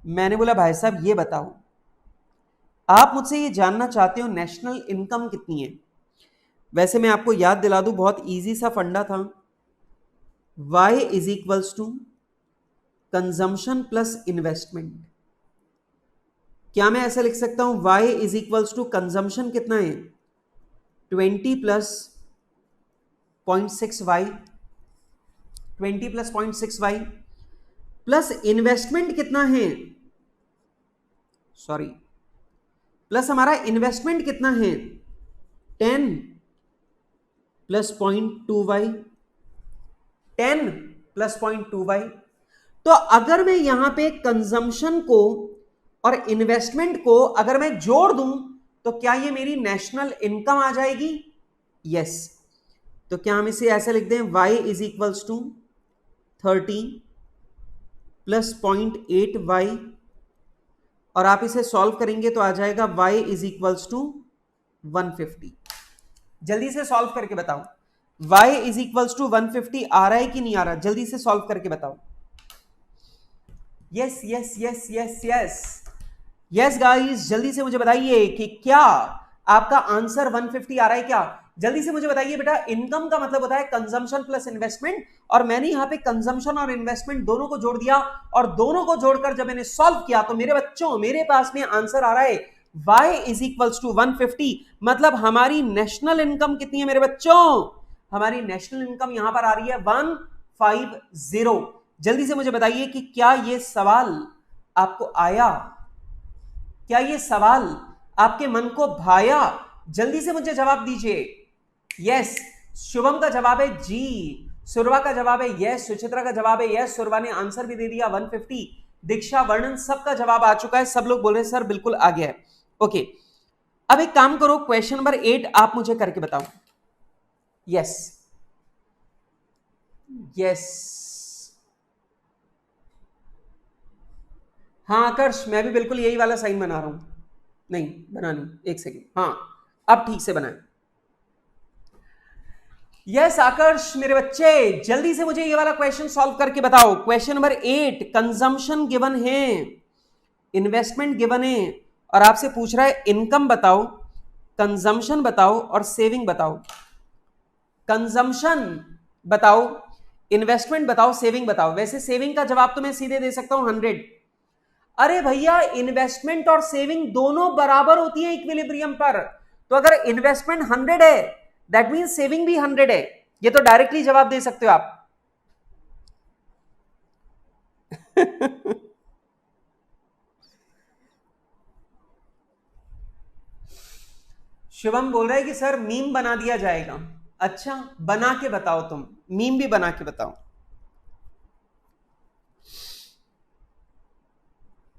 मैंने बोला भाई साहब ये बताओ, आप मुझसे ये जानना चाहते हो नेशनल इनकम कितनी है। वैसे मैं आपको याद दिला दूं बहुत इजी सा फंडा था, y is equals to consumption plus investment. क्या मैं ऐसा लिख सकता हूं y is equals to consumption कितना है 20 plus 0.6y, 20 plus 0.6y plus investment कितना है, सॉरी प्लस हमारा इन्वेस्टमेंट कितना है 10 प्लस 0.2y, 10 प्लस 0.2y। तो अगर मैं यहां पे कंजम्पशन को और इन्वेस्टमेंट को अगर मैं जोड़ दूं तो क्या ये मेरी नेशनल इनकम आ जाएगी? यस तो क्या हम इसे ऐसा लिख दें y is equals to 30 plus 0.8y और आप इसे सॉल्व करेंगे तो आ जाएगा y इज इक्वल्स टू 150। जल्दी से सॉल्व करके बताओ y इज इक्वल्स टू 150 आ रहा है कि नहीं आ रहा, जल्दी से सॉल्व करके बताओ। Yes yes yes yes yes yes guys जल्दी से मुझे बताइए कि क्या आपका आंसर 150 आ रहा है क्या? जल्दी से मुझे बताइए बेटा। इनकम का मतलब होता है कंजम्पशन प्लस इन्वेस्टमेंट और मैंने यहां पे कंजम्पशन और इन्वेस्टमेंट दोनों को जोड़ दिया और दोनों को जोड़कर जब मैंने सॉल्व किया तो मेरे बच्चों मेरे पास में आंसर आ रहा है y इज इक्वल्स टू 150, मतलब हमारी नेशनल इनकम कितनी है मेरे बच्चों? हमारी नेशनल इनकम यहां पर आ रही है 150। जल्दी से मुझे बताइए कि क्या ये सवाल आपको आया, क्या ये सवाल आपके मन को भाया? जल्दी से मुझे जवाब दीजिए। यस, शुभम का जवाब है जी, सुरवा का जवाब है यस, सुचित्रा का जवाब है यस, सुरवा ने आंसर भी दे दिया 150, दीक्षा, वर्णन, सबका जवाब आ चुका है, सब लोग बोल रहे हैं सर बिल्कुल आ गया है। ओके, अब एक काम करो, क्वेश्चन नंबर 8 आप मुझे करके बताओ। यस यस, हाँ आकर्ष, मैं भी बिल्कुल यही वाला साइन बना रहा हूं। नहीं बना नहीं, एक सेकेंड, हाँ अब ठीक से बनाए। यस आकर्ष मेरे बच्चे, जल्दी से मुझे ये वाला क्वेश्चन सॉल्व करके बताओ। क्वेश्चन नंबर 8, कंजम्पशन गिवन है, इन्वेस्टमेंट गिवन है, और आपसे पूछ रहा है इनकम बताओ, कंजम्पशन बताओ और सेविंग बताओ। कंजम्पशन बताओ, इन्वेस्टमेंट बताओ, सेविंग बताओ। वैसे सेविंग का जवाब तो मैं सीधे दे सकता हूं 100। अरे भैया, इन्वेस्टमेंट और सेविंग दोनों बराबर होती है इक्विलिब्रियम पर, तो अगर इन्वेस्टमेंट 100 है दैट मीन सेविंग भी 100 है। ये तो डायरेक्टली जवाब दे सकते हो आप। शिवम बोल रहा है कि सर मीम बना दिया जाएगा। अच्छा, बना के बताओ, तुम मीम भी बना के बताओ।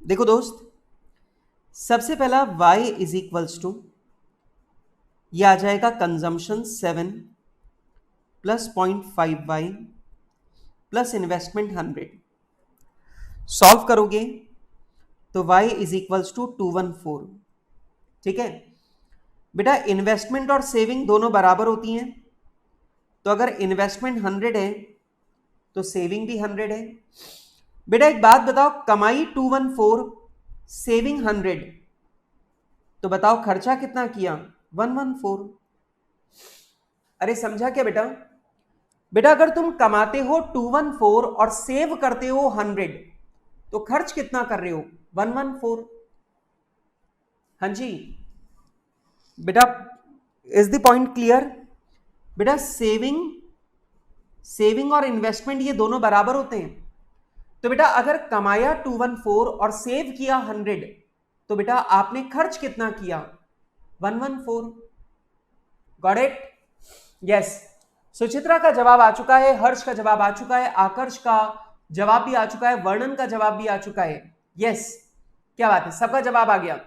देखो दोस्त, सबसे पहला y इज इक्वल्स टू, यह आ जाएगा consumption 7 plus 0.5y plus investment 100। Solve करोगे तो y इज इक्वल्स टू 214। ठीक है बेटा, इन्वेस्टमेंट और सेविंग दोनों बराबर होती हैं, तो अगर इन्वेस्टमेंट 100 है तो सेविंग भी 100 है। बेटा एक बात बताओ, कमाई 214, सेविंग 100, तो बताओ खर्चा कितना किया? 114। अरे समझा क्या बेटा? बेटा अगर तुम कमाते हो 214 और सेव करते हो 100, तो खर्च कितना कर रहे हो? 114। हाँ जी बेटा, इज द पॉइंट क्लियर? बेटा सेविंग और इन्वेस्टमेंट ये दोनों बराबर होते हैं, तो बेटा अगर कमाया 214 और सेव किया 100, तो बेटा आपने खर्च कितना किया? 114। Got it? यस, सुचित्रा का जवाब आ चुका है, हर्ष का जवाब आ चुका है, आकर्ष का जवाब भी आ चुका है, वर्णन का जवाब भी आ चुका है। यस, क्या बात है, सबका जवाब आ गया।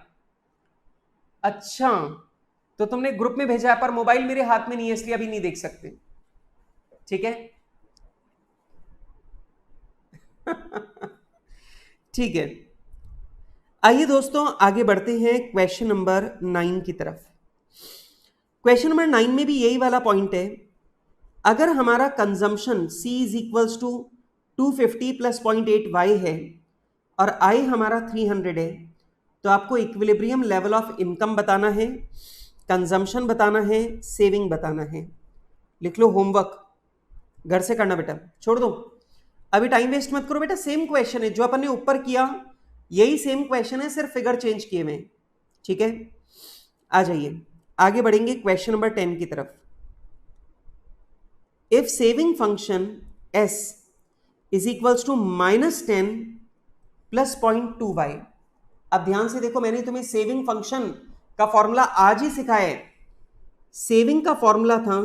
अच्छा, तो तुमने ग्रुप में भेजा है, पर मोबाइल मेरे हाथ में नहीं है इसलिए अभी नहीं देख सकते। ठीक है ठीक है, आइए दोस्तों आगे बढ़ते हैं क्वेश्चन नंबर 9 की तरफ। क्वेश्चन नंबर 9 में भी यही वाला पॉइंट है। अगर हमारा consumption C is equals to 250 plus 0.8y है और I हमारा 300 है, तो आपको इक्विलिब्रियम लेवल ऑफ इनकम बताना है, कंजम्पशन बताना है, सेविंग बताना है। लिख लो, होमवर्क घर से करना बेटा, छोड़ दो अभी, टाइम वेस्ट मत करो बेटा। सेम क्वेश्चन है जो अपन ने ऊपर किया, यही सेम क्वेश्चन है, सिर्फ फिगर चेंज किए हुए। ठीक है, आ जाइए आगे बढ़ेंगे क्वेश्चन नंबर 10 की तरफ। If saving function s is equals to -10 plus 0.2y। अब ध्यान से देखो, मैंने तुम्हें सेविंग फंक्शन का फॉर्मूला आज ही सिखाया है। सेविंग का फॉर्मूला था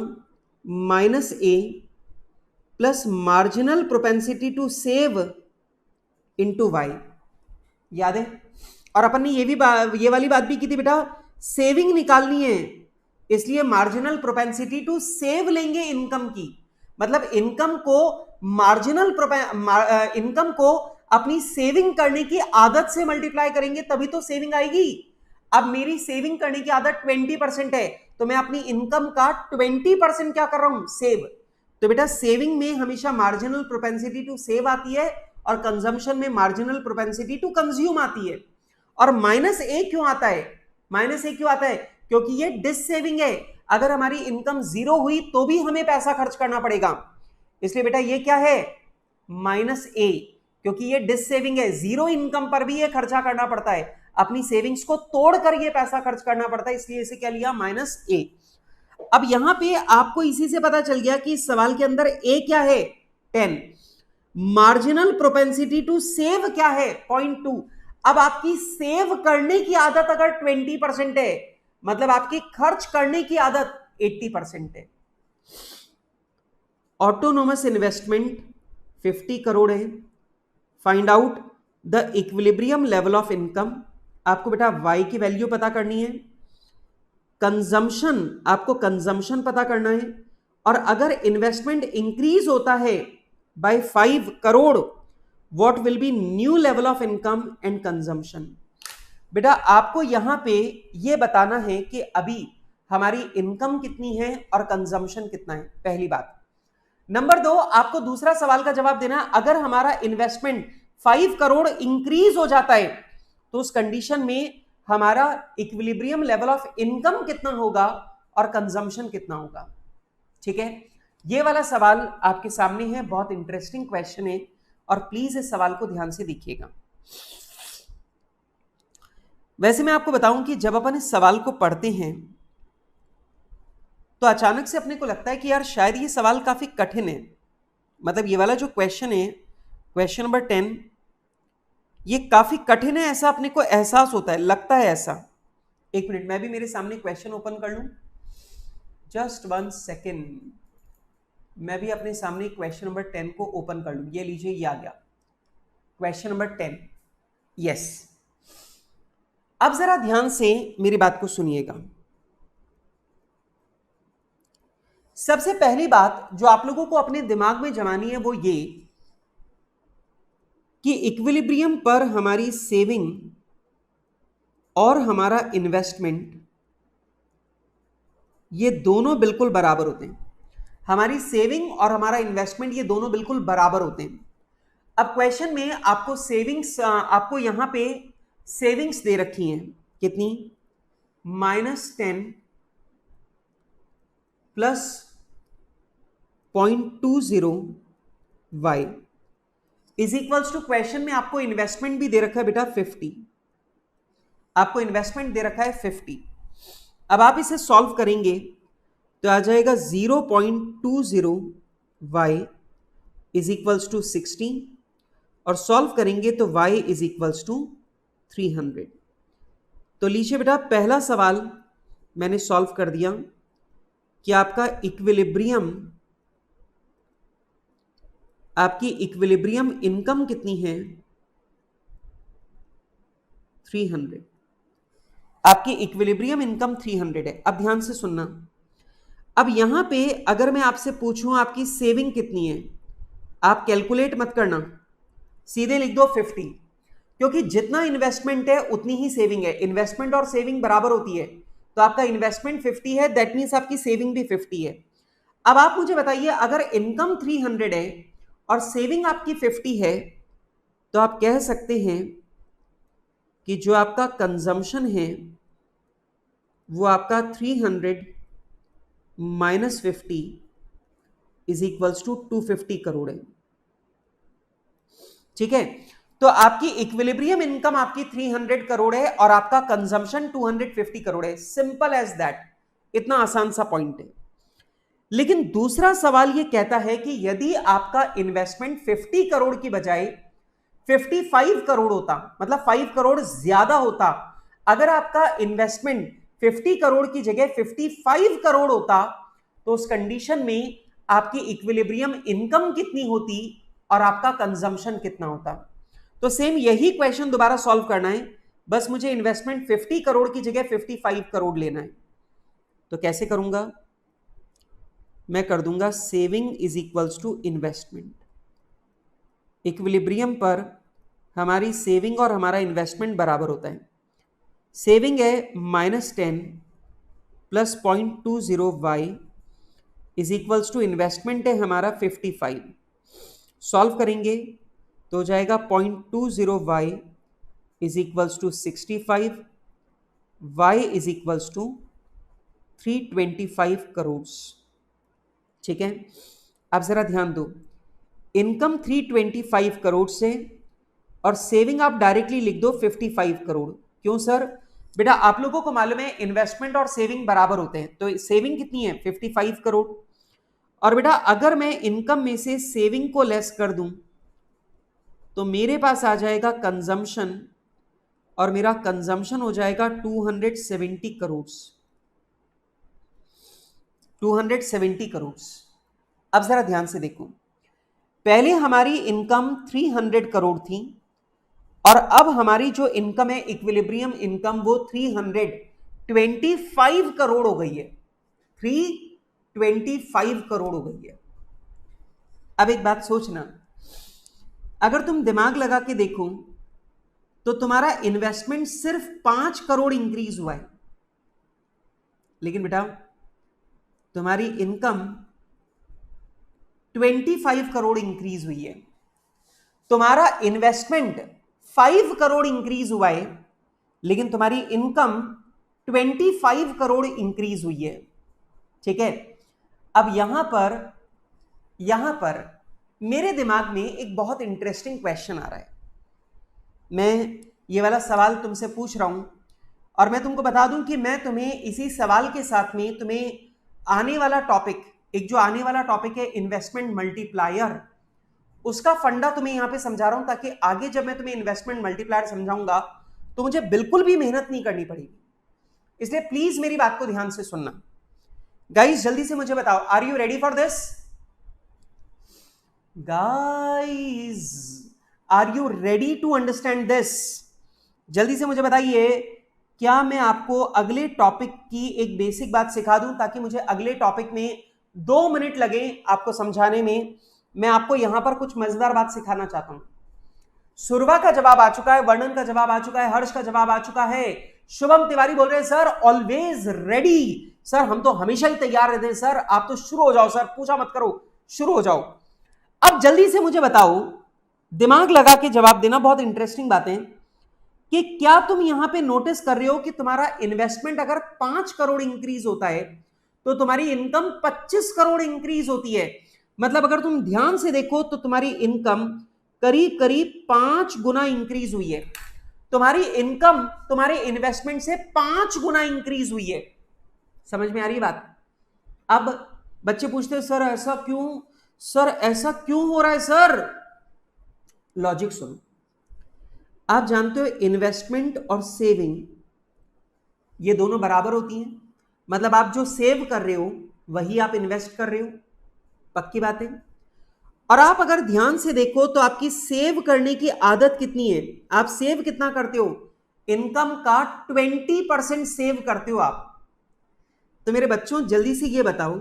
-a plus marginal propensity to save into y, याद है? और अपन ने ये वाली बात भी की थी बेटा, सेविंग निकालनी है इसलिए मार्जिनल प्रोपेंसिटी टू सेव लेंगे इनकम की, मतलब इनकम को अपनी सेविंग करने की आदत से मल्टीप्लाई करेंगे तभी तो सेविंग आएगी। अब मेरी सेविंग करने की आदत 20% है, तो मैं अपनी इनकम का 20% क्या कर रहा हूं? सेव। तो बेटा सेविंग में हमेशा मार्जिनल प्रोपेंसिटी टू सेव आती है और कंजम्पशन में मार्जिनल प्रोपेंसिटी टू कंज्यूम आती है। और -a क्यों आता है? -a क्यों आता है? क्योंकि ये डिस सेविंग है, अगर हमारी इनकम 0 हुई तो भी हमें पैसा खर्च करना पड़ेगा, इसलिए बेटा ये क्या है? -a, क्योंकि ये डिस सेविंग है, 0 इनकम पर भी ये खर्चा करना पड़ता है। अपनी सेविंग्स को तोड़कर ये पैसा खर्च करना पड़ता है, इसलिए इसे क्या लिया, -a। अब यहां पे आपको इसी से पता चल गया कि इस सवाल के अंदर a क्या है, 10, मार्जिनल प्रोपेंसिटी टू सेव क्या है, 0.2। अब आपकी सेव करने की आदत अगर 20% है, मतलब आपकी खर्च करने की आदत 80% है। ऑटोनोमस इन्वेस्टमेंट 50 करोड़ है। Find out the equilibrium level of income, आपको बेटा y की वैल्यू पता करनी है। कंजम्पशन, आपको कंजम्पशन पता करना है। और अगर इन्वेस्टमेंट इंक्रीज होता है by 5 crore, what will be new level of income and consumption. बेटा आपको यहां पे ये बताना है कि अभी हमारी इनकम कितनी है और कंजम्पशन कितना है, पहली बात। नंबर 2, आपको दूसरा सवाल का जवाब देना है, अगर हमारा इन्वेस्टमेंट 5 करोड़ इंक्रीज हो जाता है तो उस कंडीशन में हमारा इक्विलिब्रियम लेवल ऑफ इनकम कितना होगा और कंजम्पशन कितना होगा। ठीक है, ये वाला सवाल आपके सामने है, बहुत इंटरेस्टिंग क्वेश्चन है और प्लीज इस सवाल को ध्यान से देखिएगा। वैसे मैं आपको बताऊं कि जब अपन इस सवाल को पढ़ते हैं तो अचानक से अपने को लगता है कि यार शायद ये सवाल काफी कठिन है। मतलब ये वाला जो क्वेश्चन है, क्वेश्चन नंबर 10, ये काफी कठिन है, ऐसा अपने को एहसास होता है, लगता है ऐसा। एक मिनट, मैं भी मेरे सामने क्वेश्चन ओपन कर लूं, जस्ट 1 सेकेंड। मैं भी अपने सामने क्वेश्चन नंबर 10 को ओपन कर लूं। ये लीजिए, ये आ गया क्वेश्चन नंबर 10। यस, अब जरा ध्यान से मेरी बात को सुनिएगा। सबसे पहली बात जो आप लोगों को अपने दिमाग में जमानी है वो ये कि इक्विलिब्रियम पर हमारी सेविंग और हमारा इन्वेस्टमेंट, ये दोनों बिल्कुल बराबर होते हैं। हमारी सेविंग और हमारा इन्वेस्टमेंट ये दोनों बिल्कुल बराबर होते हैं। अब क्वेश्चन में आपको सेविंग्स, आपको यहां पे सेविंग्स दे रखी हैं, कितनी, -10 plus 0.20 y is equals to, question में आपको इन्वेस्टमेंट भी दे रखा है बेटा 50, आपको इन्वेस्टमेंट दे रखा है 50। अब आप इसे सॉल्व करेंगे तो आ जाएगा 0.20 y इज इक्वल्स टू 60, और सॉल्व करेंगे तो y इज इक्वल्स टू 300। तो लीजिए बेटा, पहला सवाल मैंने सॉल्व कर दिया कि आपका इक्विलिब्रियम, आपकी इक्विलिब्रियम इनकम कितनी है, 300। आपकी इक्विलिब्रियम इनकम 300 है। अब ध्यान से सुनना, अब यहां पे अगर मैं आपसे पूछूं आपकी सेविंग कितनी है, आप कैलकुलेट मत करना, सीधे लिख दो 50, क्योंकि जितना इन्वेस्टमेंट है उतनी ही सेविंग है। इन्वेस्टमेंट और सेविंग बराबर होती है, तो आपका इन्वेस्टमेंट 50 है, दैट मीन्स आपकी सेविंग भी 50 है। अब आप मुझे बताइए, अगर इनकम 300 है और सेविंग आपकी 50 है, तो आप कह सकते हैं कि जो आपका कंजम्पशन है वो आपका 300 minus 50 is equals to 250 crore है। ठीक है, तो आपकी इक्विलिब्रियम इनकम आपकी 300 करोड़ है और आपका कंजम्पशन 250 करोड़ है। सिंपल एज दैट, इतना आसान सा पॉइंट है। लेकिन दूसरा सवाल यह कहता है कि यदि आपका इन्वेस्टमेंट 50 करोड़ की बजाय 55 करोड़ होता, मतलब 5 करोड़ ज्यादा होता, अगर आपका इन्वेस्टमेंट 50 करोड़ की जगह 55 करोड़ होता, तो उस कंडीशन में आपकी इक्विलिब्रियम इनकम कितनी होती और आपका कंजम्पशन कितना होता। तो सेम यही क्वेश्चन दोबारा सॉल्व करना है, बस मुझे इन्वेस्टमेंट 50 करोड़ की जगह 55 करोड़ लेना है। तो कैसे करूंगा, मैं कर दूंगा saving is equals to investment. Equilibrium पर हमारी सेविंग और हमारा इन्वेस्टमेंट बराबर होता है। सेविंग है -10 plus 0.20 y is equals to investment है हमारा 55। सॉल्व करेंगे तो हो जाएगा 0.20 y is equals to 65, y is equals to 325 crore. ठीक है, अब जरा ध्यान दो, इनकम 325 करोड़ से और सेविंग आप डायरेक्टली लिख दो 55 करोड़, क्यों सर? बेटा आप लोगों को मालूम है इन्वेस्टमेंट और सेविंग बराबर होते हैं, तो सेविंग कितनी है 55 करोड़, और बेटा अगर मैं इनकम में से सेविंग को लेस कर दूं तो मेरे पास आ जाएगा कंजम्पशन, और मेरा कंजम्पशन हो जाएगा 270 करोड़। 270 करोड़। अब जरा ध्यान से देखो, पहले हमारी इनकम 300 करोड़ थी और अब हमारी जो इनकम है इक्विलिब्रियम इनकम वो 325 करोड़ हो गई है। 325 करोड़ हो गई है। अब एक बात सोचना, अगर तुम दिमाग लगा के देखो तो तुम्हारा इन्वेस्टमेंट सिर्फ 5 करोड़ इंक्रीज हुआ है, लेकिन बेटा तुम्हारी इनकम 25 करोड़ इंक्रीज हुई है। तुम्हारा इन्वेस्टमेंट 5 करोड़ इंक्रीज हुआ है, लेकिन तुम्हारी इनकम 25 करोड़ इंक्रीज हुई है। ठीक है, अब यहां पर मेरे दिमाग में एक बहुत इंटरेस्टिंग क्वेश्चन आ रहा है। मैं ये वाला सवाल तुमसे पूछ रहा हूं और मैं तुमको बता दूं कि मैं तुम्हें इसी सवाल के साथ में तुम्हें आने वाला टॉपिक, एक जो आने वाला टॉपिक है इन्वेस्टमेंट मल्टीप्लायर, उसका फंडा तुम्हें यहां पे समझा रहा हूं ताकि आगे जब मैं तुम्हें इन्वेस्टमेंट मल्टीप्लायर समझाऊंगा तो मुझे बिल्कुल भी मेहनत नहीं करनी पड़ेगी। इसलिए प्लीज मेरी बात को ध्यान से सुनना। गाइस जल्दी से मुझे बताओ, are you ready for this? Guys are you ready to understand this? जल्दी से मुझे बताइए, क्या मैं आपको अगले टॉपिक की एक बेसिक बात सिखा दूं ताकि मुझे अगले टॉपिक में 2 मिनट लगे आपको समझाने में। मैं आपको यहां पर कुछ मजेदार बात सिखाना चाहता हूं। सुरवा का जवाब आ चुका है, वर्णन का जवाब आ चुका है, हर्ष का जवाब आ चुका है, शुभम तिवारी बोल रहे हैं सर ऑलवेज रेडी। सर हम तो हमेशा ही तैयार रहते हैं सर, आप तो शुरू हो जाओ सर, पूछा मत करो, शुरू हो जाओ। अब जल्दी से मुझे बताओ, दिमाग लगा के जवाब देना, बहुत इंटरेस्टिंग बातें, कि क्या तुम यहां पे नोटिस कर रहे हो कि तुम्हारा इन्वेस्टमेंट अगर 5 करोड़ इंक्रीज होता है तो तुम्हारी इनकम 25 करोड़ इंक्रीज होती है। मतलब अगर तुम ध्यान से देखो तो तुम्हारी इनकम करीब करीब 5 गुना इंक्रीज हुई है। तुम्हारी इनकम तुम्हारे इन्वेस्टमेंट से 5 गुना इंक्रीज हुई है। समझ में आ रही बात? अब बच्चे पूछते हैं सर ऐसा क्यों, सर ऐसा क्यों हो रहा है सर? लॉजिक सुनो, आप जानते हो इन्वेस्टमेंट और सेविंग ये दोनों बराबर होती हैं। मतलब आप जो सेव कर रहे हो वही आप इन्वेस्ट कर रहे हो, पक्की बात है। और आप अगर ध्यान से देखो तो आपकी सेव करने की आदत कितनी है? आप सेव कितना करते हो? इनकम का 20% सेव करते हो आप। तो मेरे बच्चों जल्दी से ये बताओ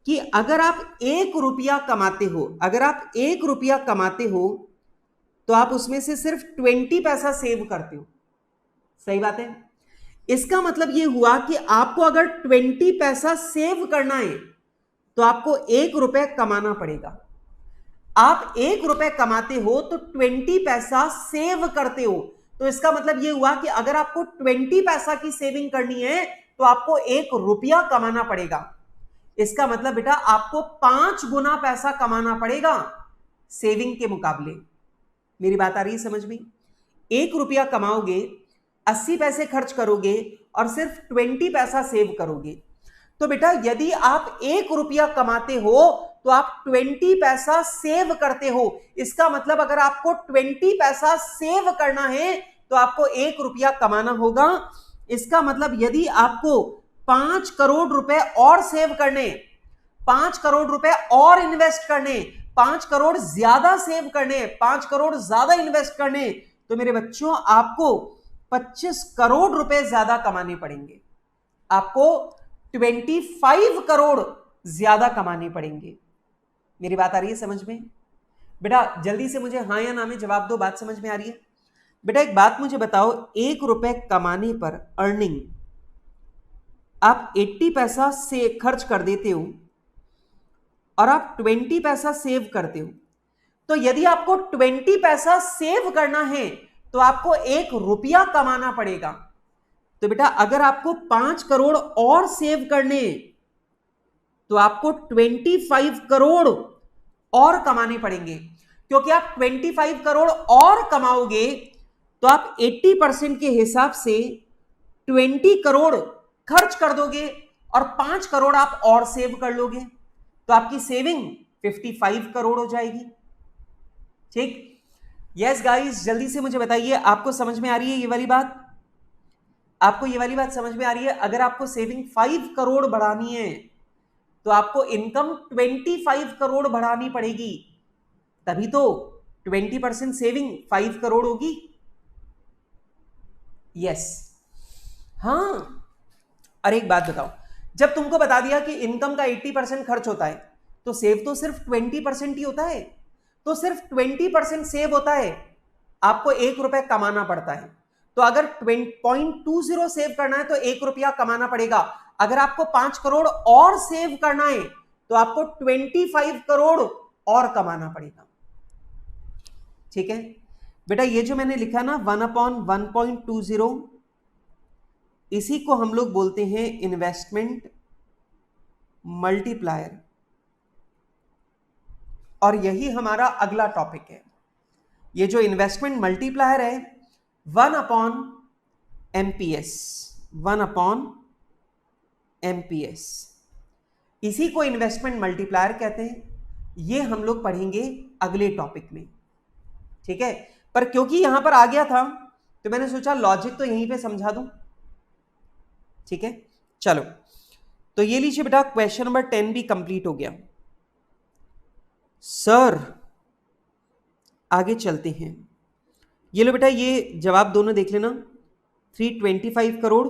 कि अगर आप 1 रुपया कमाते हो, अगर आप 1 रुपया कमाते हो तो आप उसमें से सिर्फ 20 पैसा सेव करते हो। सही बात है। इसका मतलब यह हुआ कि आपको अगर 20 पैसा सेव करना है तो आपको 1 रुपए कमाना पड़ेगा। आप 1 रुपए कमाते हो तो 20 पैसा सेव करते हो। तो इसका मतलब यह हुआ कि अगर आपको 20 पैसा की सेविंग करनी है तो आपको 1 रुपया कमाना पड़ेगा। इसका मतलब बेटा आपको 5 गुना पैसा कमाना पड़ेगा सेविंग के मुकाबले। मेरी बात आ रही है समझ में? 1 रुपया कमाओगे, 80 पैसे खर्च करोगे और सिर्फ 20 पैसा सेव करोगे। तो बेटा यदि आप 1 रुपया कमाते हो तो आप 20 पैसा सेव करते हो। इसका मतलब अगर आपको 20 पैसा सेव करना है तो आपको 1 रुपया कमाना होगा। इसका मतलब यदि आपको 5 करोड़ रुपए और सेव करने, 5 करोड़ रुपए और इन्वेस्ट करने, 5 करोड़ ज्यादा सेव करने, 5 करोड़ ज्यादा इन्वेस्ट करने, तो मेरे बच्चों आपको 25 करोड़ रुपए ज्यादा कमाने पड़ेंगे। आपको 25 करोड़ ज्यादा कमाने पड़ेंगे। मेरी बात आ रही है समझ में? बेटा जल्दी से मुझे हाँ या ना में जवाब दो, बात समझ में आ रही है? बेटा एक बात मुझे बताओ, 1 रुपए कमाने पर अर्निंग आप 80 पैसा से खर्च कर देते हो और आप 20 पैसा सेव करते हो। तो यदि आपको 20 पैसा सेव करना है तो आपको 1 रुपया कमाना पड़ेगा। तो बेटा अगर आपको 5 करोड़ और सेव करने तो आपको 25 करोड़ और कमाने पड़ेंगे, क्योंकि आप 25 करोड़ और कमाओगे तो आप 80% के हिसाब से 20 करोड़ खर्च कर दोगे और 5 करोड़ आप और सेव कर लोगे, तो आपकी सेविंग 55 करोड़ हो जाएगी। ठीक, यस गाइस, जल्दी से मुझे बताइए, आपको समझ में आ रही है ये वाली बात? आपको ये वाली बात समझ में आ रही है? अगर आपको सेविंग 5 करोड़ बढ़ानी है तो आपको इनकम 25 करोड़ बढ़ानी पड़ेगी, तभी तो 20% सेविंग 5 करोड़ होगी। यस, हाँ। अरे एक बात बताओ, जब तुमको बता दिया कि इनकम का 80% खर्च होता है तो सेव तो सिर्फ 20% ही होता है, तो सिर्फ 20% सेव होता है, आपको 1 रुपए कमाना पड़ता है। तो अगर 0.20 सेव करना है तो 1 रुपया कमाना पड़ेगा। अगर आपको 5 करोड़ और सेव करना है तो आपको 25 करोड़ और कमाना पड़ेगा। ठीक है बेटा, ये जो मैंने लिखा ना 1/1.20, इसी को हम लोग बोलते हैं इन्वेस्टमेंट मल्टीप्लायर, और यही हमारा अगला टॉपिक है। ये जो इन्वेस्टमेंट मल्टीप्लायर है 1/MPS, 1/MPS, इसी को इन्वेस्टमेंट मल्टीप्लायर कहते हैं। ये हम लोग पढ़ेंगे अगले टॉपिक में। ठीक है, पर क्योंकि यहां पर आ गया था तो मैंने सोचा लॉजिक तो यहीं पे समझा दूं। ठीक है, चलो तो ये लीजिए बेटा, क्वेश्चन नंबर 10 भी कंप्लीट हो गया। सर आगे चलते हैं। ये लो बेटा, ये जवाब दोनों देख लेना, 325 करोड़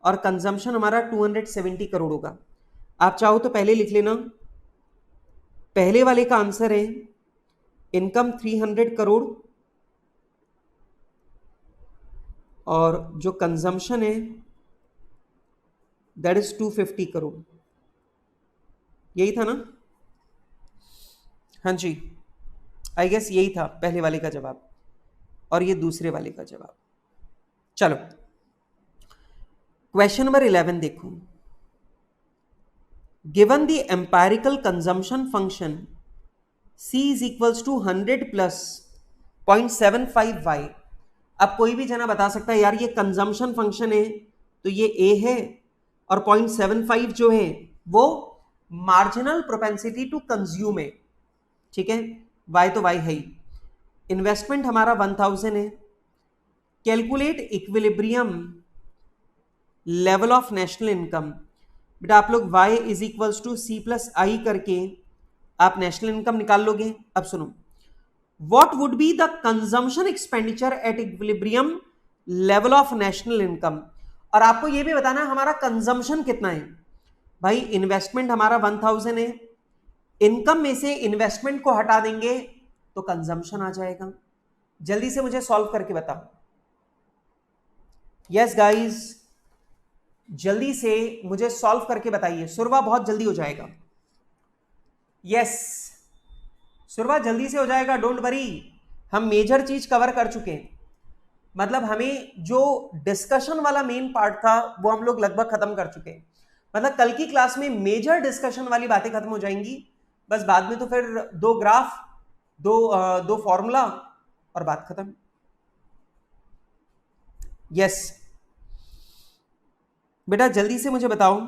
और कंजम्पशन हमारा 270 करोड़ होगा। आप चाहो तो पहले लिख लेना। पहले वाले का आंसर है इनकम 300 करोड़ और जो कंजम्पशन है दैट इज 250 करोड़। यही था ना? हाँ जी, आई गेस यही था पहले वाले का जवाब और ये दूसरे वाले का जवाब। चलो क्वेश्चन नंबर 11 देखो। Given the empirical consumption function C is equals to 100 plus 0.75y। अब कोई भी जना बता सकता है यार ये कंजम्पशन फंक्शन है तो ये A है और 0.75 जो है वो मार्जिनल प्रोपेंसिटी टू कंज्यूम है। ठीक है, Y तो Y है ही। इन्वेस्टमेंट हमारा 1000 है। Calculate equilibrium level of national income. बेटा आप लोग Y is equals to C plus I करके आप नेशनल इनकम निकाल लोगे। अब सुनो, what would be the consumption expenditure at equilibrium level of national income, और आपको यह भी बताना है हमारा कंजम्पशन कितना है। भाई इन्वेस्टमेंट हमारा 1000 है, इनकम में से इन्वेस्टमेंट को हटा देंगे तो कंजम्पशन आ जाएगा। जल्दी से मुझे सॉल्व करके बताओ। यस गाइस, जल्दी से मुझे सॉल्व करके बताइए। सुरवा बहुत जल्दी हो जाएगा। यस सुरवा जल्दी से हो जाएगा, डोंट वरी, हम मेजर चीज कवर कर चुके हैं। मतलब हमें जो डिस्कशन वाला मेन पार्ट था वो हम लोग लगभग खत्म कर चुके हैं। मतलब कल की क्लास में मेजर डिस्कशन वाली बातें खत्म हो जाएंगी, बस बाद में तो फिर 2 ग्राफ, दो फॉर्मूला और बात खत्म। यस बेटा जल्दी से मुझे बताओ,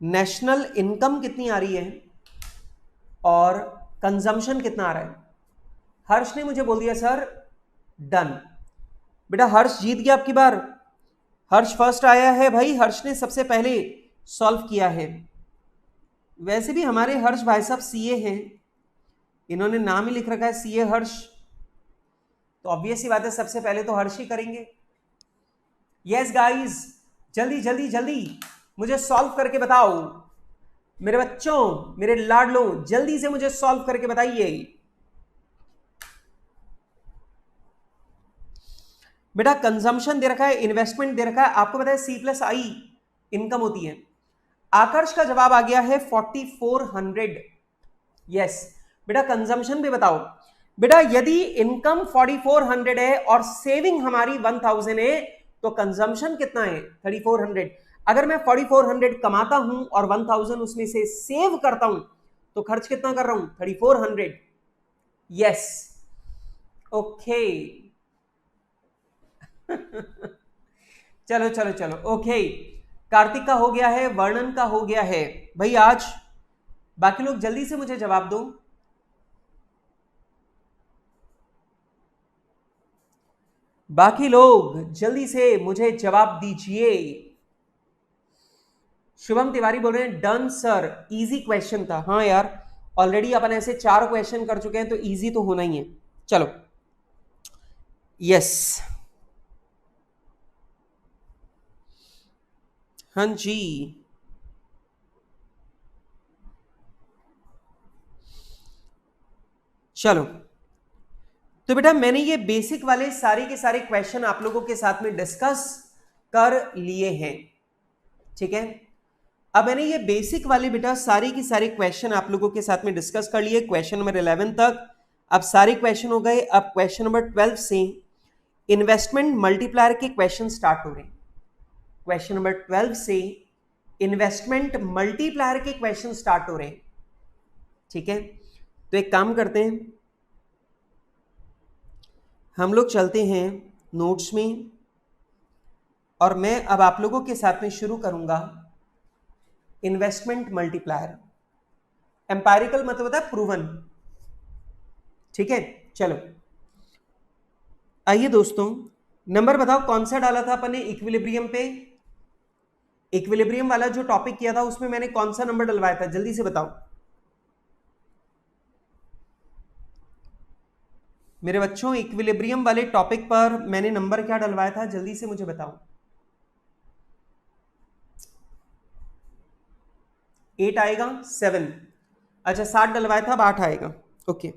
नेशनल इनकम कितनी आ रही है और कंजम्पशन कितना आ रहा है? हर्ष ने मुझे बोल दिया सर डन। बेटा हर्ष जीत गया आपकी बार, हर्ष फर्स्ट आया है भाई, हर्ष ने सबसे पहले सॉल्व किया है। वैसे भी हमारे हर्ष भाई साहब सीए हैं, इन्होंने नाम ही लिख रखा है सीए हर्ष, तो ऑब्वियस ही बात है सबसे पहले तो हर्ष ही करेंगे। यस गाइस, जल्दी जल्दी जल्दी मुझे सॉल्व करके बताओ मेरे बच्चों, मेरे लाडलों, जल्दी से मुझे सॉल्व करके बताइए। बेटा कंजम्पशन दे रखा है, इन्वेस्टमेंट दे रखा है, आपको पता है C प्लस आई इनकम होती है। आकर्ष का जवाब आ गया है 4400। यस बेटा कंजम्पशन भी बताओ। बेटा यदि इनकम 4400 है और सेविंग हमारी 1000 है तो कंजम्पशन कितना है? 3400। अगर मैं 4400 कमाता हूं और 1000 उसमें से सेव करता हूं तो खर्च कितना कर रहा हूं? 3400। यस ओके, चलो चलो चलो, ओके। कार्तिक का हो गया है, वर्णन का हो गया है भाई आज। बाकी लोग जल्दी से मुझे जवाब दो। बाकी लोग जल्दी से मुझे जवाब दीजिए। शुभम तिवारी बोल रहे हैं डन सर, इजी क्वेश्चन था। हाँ यार, ऑलरेडी अपन ऐसे 4 क्वेश्चन कर चुके हैं तो इजी तो होना ही है। चलो, यस, हाँ जी। चलो, तो बेटा मैंने ये बेसिक वाले सारे के सारे क्वेश्चन आप लोगों के साथ में डिस्कस कर लिए हैं, ठीक है। अब मैंने ये बेसिक वाले बेटा सारे के सारे क्वेश्चन आप लोगों के साथ में डिस्कस कर लिए, क्वेश्चन नंबर 11 तक। अब सारे क्वेश्चन हो गए। अब क्वेश्चन नंबर 12 से इन्वेस्टमेंट मल्टीप्लायर के क्वेश्चन स्टार्ट हो रहे हैं। क्वेश्चन नंबर 12 से इन्वेस्टमेंट मल्टीप्लायर के क्वेश्चन स्टार्ट हो रहे हैं, ठीक है। तो एक काम करते हैं, हम लोग चलते हैं नोट्स में, और मैं अब आप लोगों के साथ में शुरू करूंगा इन्वेस्टमेंट मल्टीप्लायर। एम्पायरिकल मतलब होता है प्रूवन, ठीक है। चलो आइए दोस्तों, नंबर बताओ कौन सा डाला था अपन ने इक्विलिब्रियम पे। इक्विलिब्रियम वाला जो टॉपिक किया था उसमें मैंने कौन सा नंबर डलवाया था, जल्दी से बताओ मेरे बच्चों। इक्विलिब्रियम वाले टॉपिक पर मैंने नंबर क्या डलवाया था, जल्दी से मुझे बताओ। 8 आएगा, 7, अच्छा 7 डलवाया था, अब 8 आएगा। ओके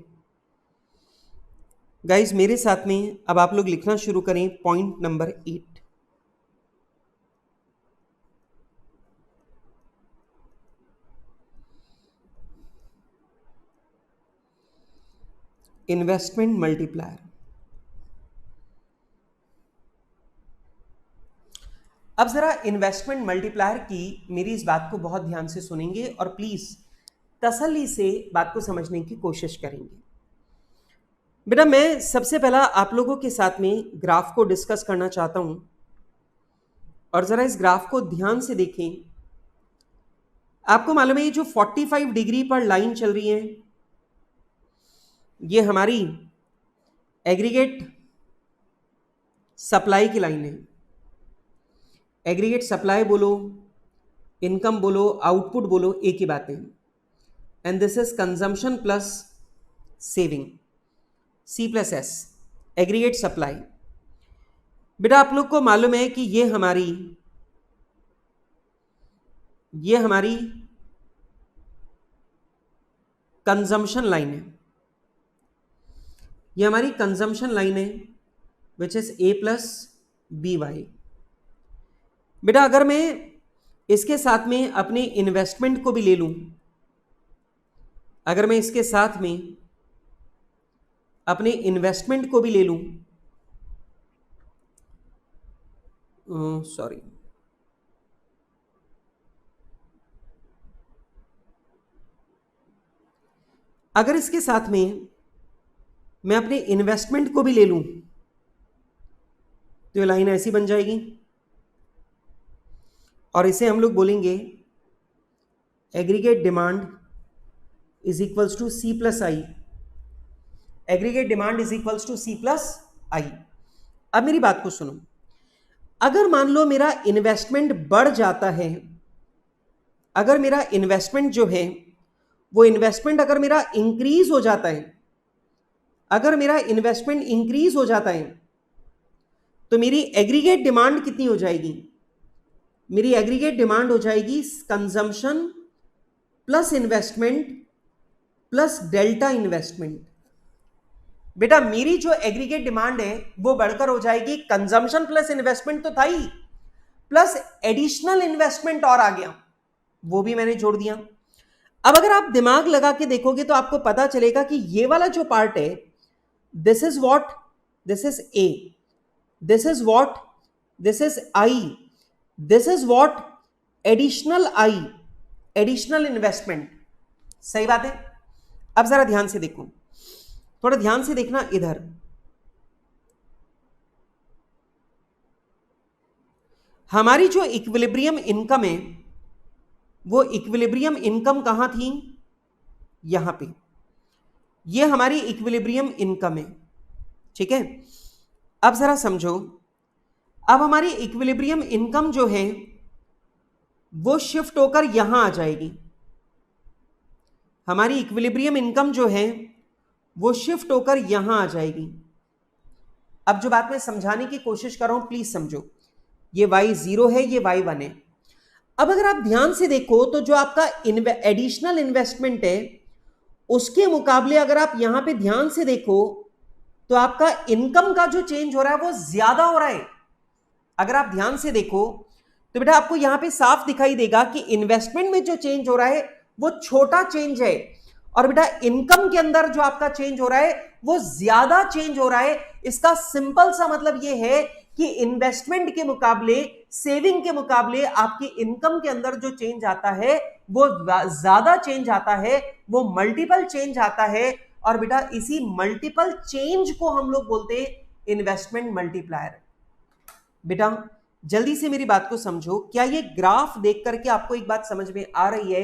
गाइज, मेरे साथ में अब आप लोग लिखना शुरू करें पॉइंट नंबर 8। Investment multiplier. अब जरा इन्वेस्टमेंट मल्टीप्लायर की मेरी इस बात को बहुत ध्यान से सुनेंगे और प्लीज तसल्ली से बात को समझने की कोशिश करेंगे। बेटा मैं सबसे पहला आप लोगों के साथ में ग्राफ को डिस्कस करना चाहता हूं, और जरा इस ग्राफ को ध्यान से देखें। आपको मालूम है ये जो 45 डिग्री पर लाइन चल रही है, ये हमारी एग्रीगेट सप्लाई की लाइन है। एग्रीगेट सप्लाई बोलो, इनकम बोलो, आउटपुट बोलो, एक ही बात है। And this is consumption plus saving, C plus S, aggregate supply. बेटा आप लोग को मालूम है कि ये हमारी कंजम्पशन लाइन है, ये हमारी कंजम्पशन लाइन है which is A plus BY। बेटा अगर मैं इसके साथ में अपने इन्वेस्टमेंट को भी ले लूं, अगर मैं इसके साथ में अपने इन्वेस्टमेंट को भी ले लूं, सॉरी, अगर इसके साथ में मैं अपने इन्वेस्टमेंट को भी ले लूं तो ये लाइन ऐसी बन जाएगी, और इसे हम लोग बोलेंगे aggregate demand is equals to C plus I. Aggregate demand is equals to C plus I. अब मेरी बात को सुनो, अगर मान लो मेरा इन्वेस्टमेंट बढ़ जाता है, अगर मेरा इन्वेस्टमेंट जो है वो इन्वेस्टमेंट अगर मेरा इंक्रीज हो जाता है, अगर मेरा इन्वेस्टमेंट इंक्रीज हो जाता है तो मेरी एग्रीगेट डिमांड कितनी हो जाएगी, मेरी एग्रीगेट डिमांड हो जाएगी consumption plus investment plus delta investment. बेटा मेरी जो एग्रीगेट डिमांड है वो बढ़कर हो जाएगी कंजम्पशन प्लस इन्वेस्टमेंट तो था ही, प्लस एडिशनल इन्वेस्टमेंट और आ गया, वो भी मैंने जोड़ दिया। अब अगर आप दिमाग लगा के देखोगे तो आपको पता चलेगा कि ये वाला जो पार्ट है, this is what, this is A, this is what, this is I, this is what additional I, additional investment. सही बात है। अब जरा ध्यान से देखो, थोड़ा ध्यान से देखना इधर। हमारी जो इक्विलिब्रियम इनकम है वो इक्विलिब्रियम इनकम कहां थी, यहां पे, ये हमारी इक्विलिब्रियम इनकम है, ठीक है। अब जरा समझो, अब हमारी इक्विलिब्रियम इनकम जो है वो शिफ्ट होकर यहां आ जाएगी। हमारी इक्विलिब्रियम इनकम जो है वो शिफ्ट होकर यहां आ जाएगी। अब जो बात मैं समझाने की कोशिश कर रहा हूं प्लीज समझो, ये y0 है, ये y1 है। अब अगर आप ध्यान से देखो तो जो आपका एडिशनल इन्वेस्टमेंट है उसके मुकाबले अगर आप यहां पे ध्यान से देखो तो आपका इनकम का जो चेंज हो रहा है वो ज्यादा हो रहा है। अगर आप ध्यान से देखो तो बेटा आपको यहां पे साफ दिखाई देगा कि इन्वेस्टमेंट में जो चेंज हो रहा है वो छोटा चेंज है, और बेटा इनकम के अंदर जो आपका चेंज हो रहा है वो ज्यादा चेंज हो रहा है। इसका सिंपल सा मतलब ये है कि इन्वेस्टमेंट के मुकाबले, सेविंग के मुकाबले आपकी इनकम के अंदर जो चेंज आता है वो ज्यादा चेंज आता है, वो मल्टीपल चेंज आता है। और बेटा इसी मल्टीपल चेंज को हम लोग बोलते हैं इन्वेस्टमेंट मल्टीप्लायर। बेटा जल्दी से मेरी बात को समझो, क्या ये ग्राफ देख करके आपको एक बात समझ में आ रही है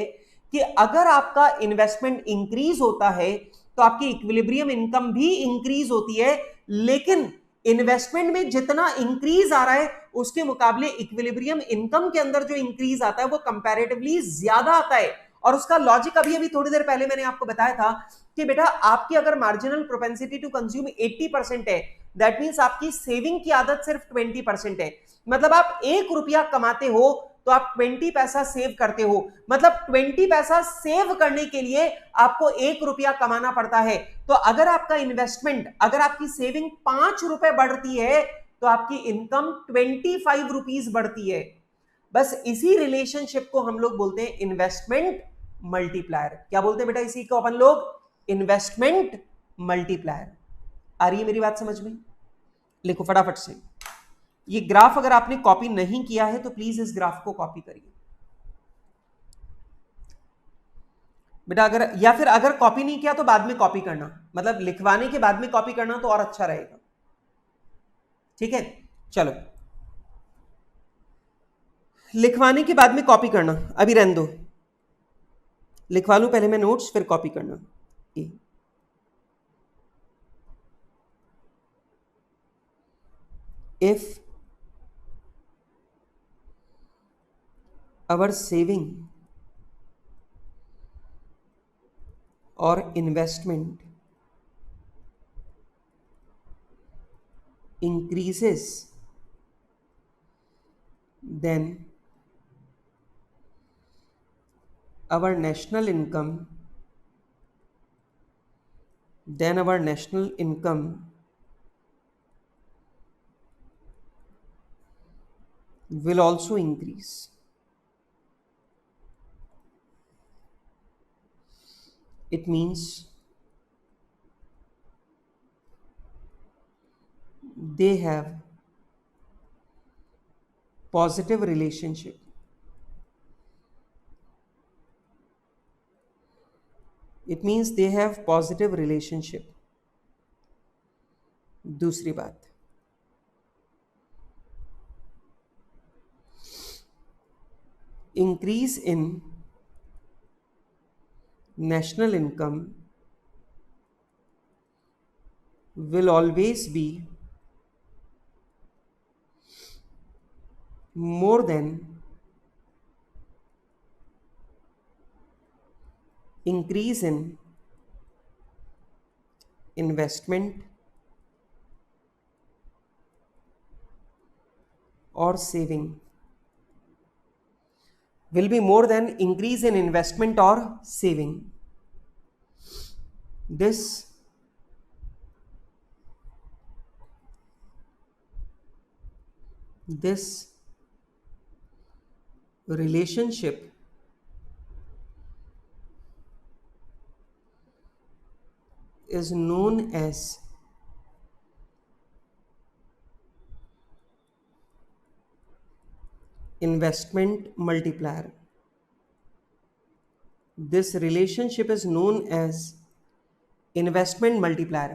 कि अगर आपका इन्वेस्टमेंट इंक्रीज होता है तो आपकी इक्विलिब्रियम इनकम भी इंक्रीज होती है, लेकिन इन्वेस्टमेंट में जितना इंक्रीज आ रहा है उसके मुकाबले इक्विलिब्रियम इनकम के अंदर जो इंक्रीज आता है वो कंपैरेटिवली ज्यादा आता है। और उसका लॉजिक अभी अभी थोड़ी देर पहले मैंने आपको बताया था कि बेटा आपकी अगर मार्जिनल प्रोपेंसिटी टू कंज्यूम 80% है, दैट मींस आपकी सेविंग की आदत सिर्फ 20% है। मतलब आप 1 रुपया कमाते हो तो आप 20 पैसा सेव करते हो, मतलब 20 पैसा सेव करने के लिए आपको 1 रुपया कमाना पड़ता है। तो अगर आपका इन्वेस्टमेंट, अगर आपकी सेविंग 5 रुपए बढ़ती है तो आपकी इनकम 25 रुपीज बढ़ती है। बस इसी रिलेशनशिप को हम लोग बोलते हैं इन्वेस्टमेंट मल्टीप्लायर। क्या बोलते हैं बेटा इसी को अपन लोग? Investment multiplier. आ रही है मेरी बात समझ में? लिखो फटाफट से। ये ग्राफ अगर आपने कॉपी नहीं किया है तो प्लीज इस ग्राफ को कॉपी करिए बेटा। अगर या फिर अगर कॉपी नहीं किया तो बाद में कॉपी करना, मतलब लिखवाने के बाद में कॉपी करना तो और अच्छा रहेगा, ठीक है। चलो लिखवाने के बाद में कॉपी करना, अभी रहने दो, लिखवा लूं पहले मैं नोट्स फिर कॉपी करना। If our saving or investment increases, then our national income will also increase. It means they have positive relationship. It means they have positive relationship. दूसरी बात, increase in national income will always be more than increase in investment or saving, will be more than increase in investment or saving. This relationship is known as investment multiplier. This relationship is known as investment multiplier.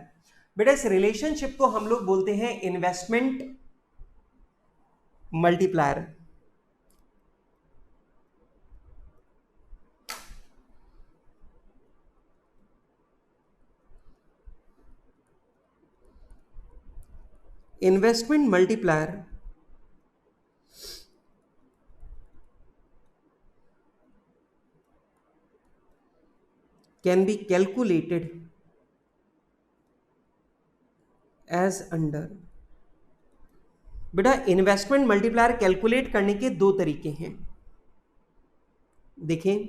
बेटा इस relationship को हम लोग बोलते हैं investment multiplier. Investment multiplier can be calculated as under. बेटा investment multiplier calculate करने के दो तरीके हैं। देखें,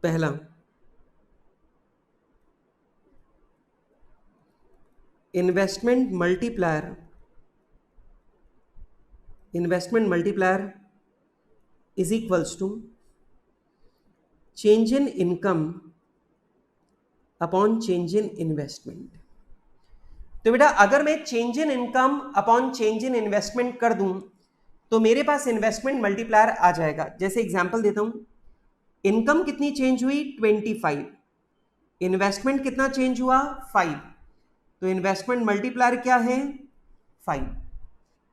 पहला, investment multiplier is equals to change in income upon change in investment. तो बेटा अगर मैं change in income upon change in investment कर दूं तो मेरे पास इन्वेस्टमेंट मल्टीप्लायर आ जाएगा। जैसे एग्जांपल देता हूं, इनकम कितनी चेंज हुई 25, इन्वेस्टमेंट कितना चेंज हुआ 5, तो इन्वेस्टमेंट मल्टीप्लायर क्या है 5।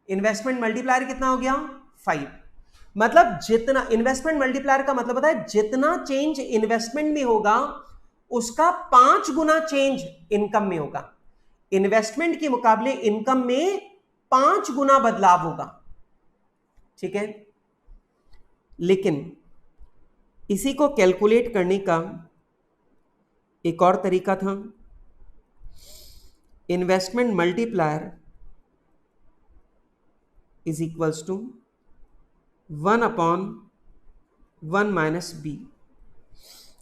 इन्वेस्टमेंट मल्टीप्लायर कितना हो गया 5। मतलब जितना इन्वेस्टमेंट मल्टीप्लायर का मतलब होता है जितना चेंज इन्वेस्टमेंट में होगा उसका 5 गुना चेंज इनकम में होगा। इन्वेस्टमेंट के मुकाबले इनकम में 5 गुना बदलाव होगा। ठीक है, लेकिन इसी को कैलकुलेट करने का एक और तरीका था। Investment multiplier is equals to 1 upon 1 minus B,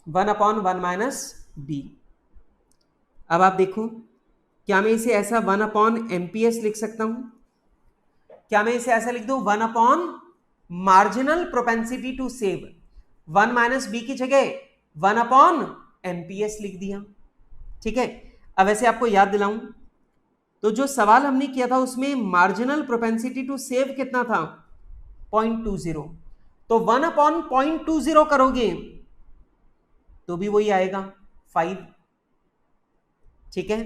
1 upon 1 minus B. अब आप देखो, क्या मैं इसे ऐसा 1 अपॉन एमपीएस लिख सकता हूं? क्या मैं इसे ऐसा लिख दूं 1 upon marginal propensity to save, 1 minus B की जगह 1 अपॉन एमपीएस लिख दिया। ठीक है, अब ऐसे आपको याद दिलाऊं तो जो सवाल हमने किया था उसमें मार्जिनल प्रोपेंसिटी टू सेव कितना था 0.20, तो 1 अपॉन 0.20 करोगे तो भी वही आएगा 5। ठीक है,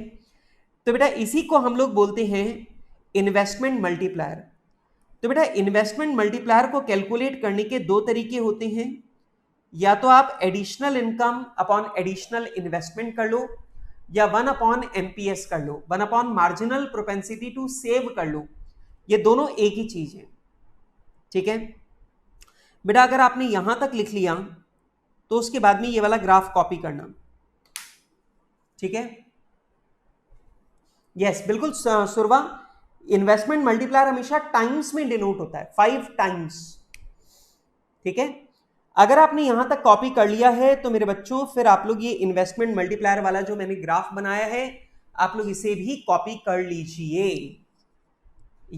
तो बेटा इसी को हम लोग बोलते हैं इन्वेस्टमेंट मल्टीप्लायर। तो बेटा इन्वेस्टमेंट मल्टीप्लायर को कैलकुलेट करने के दो तरीके होते हैं, या तो आप additional income upon additional investment कर लो, या 1 अपॉन एमपीएस कर लो, 1 upon marginal propensity to save कर लो। ये दोनों एक ही चीज है। ठीक है बेटा, अगर आपने यहां तक लिख लिया तो उसके बाद में ये वाला ग्राफ कॉपी करना। ठीक है, यस बिल्कुल सुरवा, इन्वेस्टमेंट मल्टीप्लायर हमेशा टाइम्स में डिनोट होता है, 5 टाइम्स। ठीक है, अगर आपने यहां तक कॉपी कर लिया है तो मेरे बच्चों फिर आप लोग ये इन्वेस्टमेंट मल्टीप्लायर वाला जो मैंने ग्राफ बनाया है आप लोग इसे भी कॉपी कर लीजिए।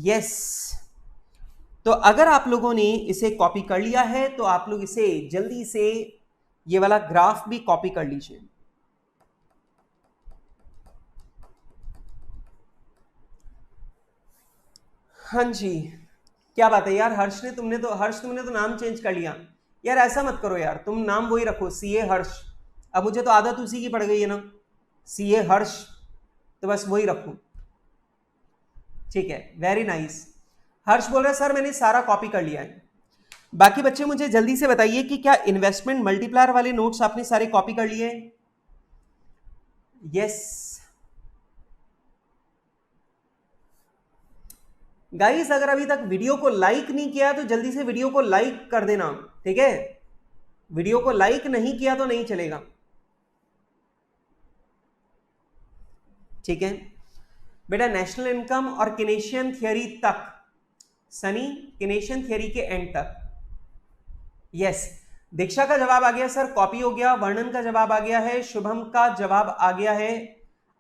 यस, तो अगर आप लोगों ने इसे कॉपी कर लिया है तो आप लोग इसे जल्दी से ये वाला ग्राफ भी कॉपी कर लीजिए। हाँ जी, क्या बात है यार, हर्ष तुमने तो नाम चेंज कर लिया यार। ऐसा मत करो यार, तुम नाम वही रखो सीए हर्ष। अब मुझे तो आदत उसी की पड़ गई है ना, सीए हर्ष, तो बस वही रखो। ठीक है, वेरी नाइस। हर्ष बोल रहे सर मैंने सारा कॉपी कर लिया है। बाकी बच्चे मुझे जल्दी से बताइए कि क्या इन्वेस्टमेंट मल्टीप्लायर वाले नोट्स आपने सारे कॉपी कर लिए? यस गाइस, अगर अभी तक वीडियो को लाइक नहीं किया तो जल्दी से वीडियो को लाइक कर देना। ठीक है, वीडियो को लाइक नहीं किया तो नहीं चलेगा। ठीक है बेटा, नेशनल इनकम और केनेशियन थियरी तक, सनी केनेशियन थियरी के एंड तक। यस, दीक्षा का जवाब आ गया सर, कॉपी हो गया। वर्णन का जवाब आ गया है, शुभम का जवाब आ गया है,